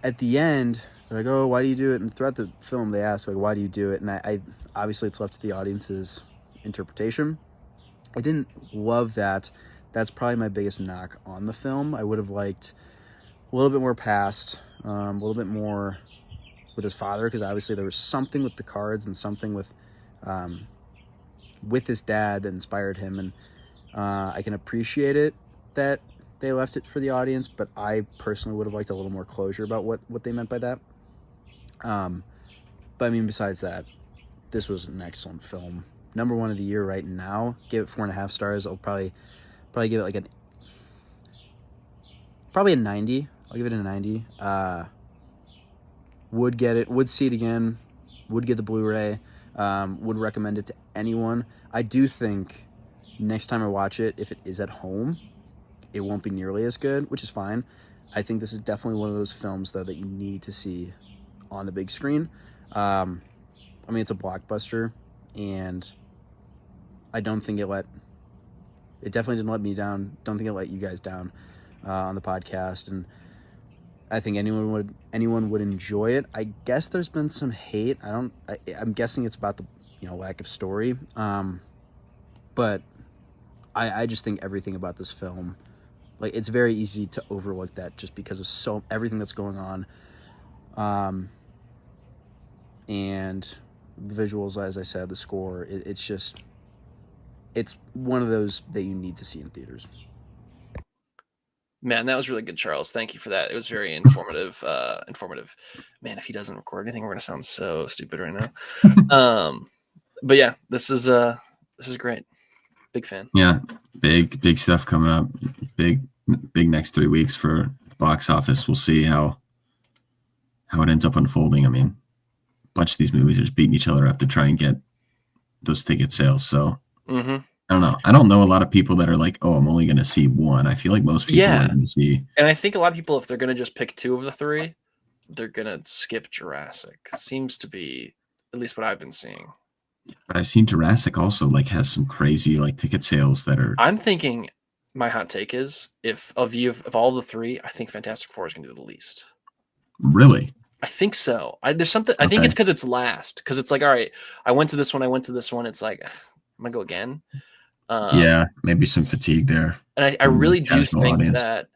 at the end, they're like, oh, why do you do it? And throughout the film they ask, like, why do you do it? And I obviously it's left to the audience's interpretation. I didn't love that. That's probably my biggest knock on the film. I would have liked a little bit more past, a little bit more with his father, because obviously there was something with the cards and something with his dad that inspired him, and I can appreciate it that they left it for the audience, but I personally would have liked a little more closure about what they meant by that. But I mean, besides that, this was an excellent film. Number 1 of the year right now. Give it 4.5 stars. I'll probably give it like probably a 90. I'll give it a 90. Would see it again, would get the Blu-ray, would recommend it to anyone. I do think next time I watch it, if it is at home, it won't be nearly as good, which is fine. I think this is definitely one of those films, though, that you need to see on the big screen. I mean, it's a blockbuster, and I don't think it definitely didn't let me down. Don't think it let you guys down on the podcast, and I think anyone would enjoy it. I guess there's been some hate. I'm guessing it's about the lack of story. But I just think everything about this film, like, it's very easy to overlook that just because of everything that's going on. And the visuals, as I said, the score, it's one of those that you need to see in theaters. Man, that was really good, Charles. Thank you for that. It was very informative. Man, if he doesn't record anything, we're gonna sound so stupid right now. But yeah, this is great. Big fan. Yeah, big stuff coming up. Big next 3 weeks for the box office. We'll see how it ends up unfolding. I mean, a bunch of these movies are just beating each other up to try and get those ticket sales. So I don't know. I don't know a lot of people that are like, oh, I'm only going to see one. I feel like most people are going to see. And I think a lot of people, if they're going to just pick 2 of the 3, they're going to skip Jurassic. Seems to be at least what I've been seeing. But I've seen Jurassic also has some crazy ticket sales that are. I'm thinking my hot take is if all the 3, I think Fantastic Four is going to do the least. Really? I think so. There's something. I think it's because it's last. Because it's like, all right, I went to this one. It's like, I'm gonna go again. Yeah, maybe some fatigue there. And I really do think audience. that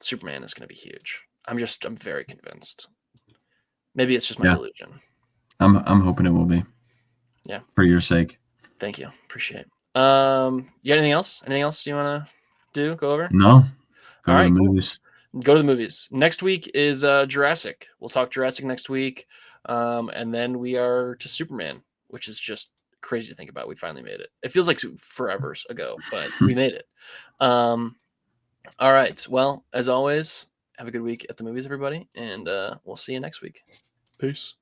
Superman is going to be huge. I'm very convinced. Maybe it's just my delusion. I'm hoping it will be. Yeah. For your sake. Thank you. Appreciate it. You got anything else? Anything else you want to go over? No. All right, to the movies. Go to the movies. Next week is Jurassic. We'll talk Jurassic next week. And then we are to Superman, which is just crazy to think about. We finally made it. It feels like forever ago, but we made it. All right. Well, as always, have a good week at the movies, everybody. And we'll see you next week. Peace.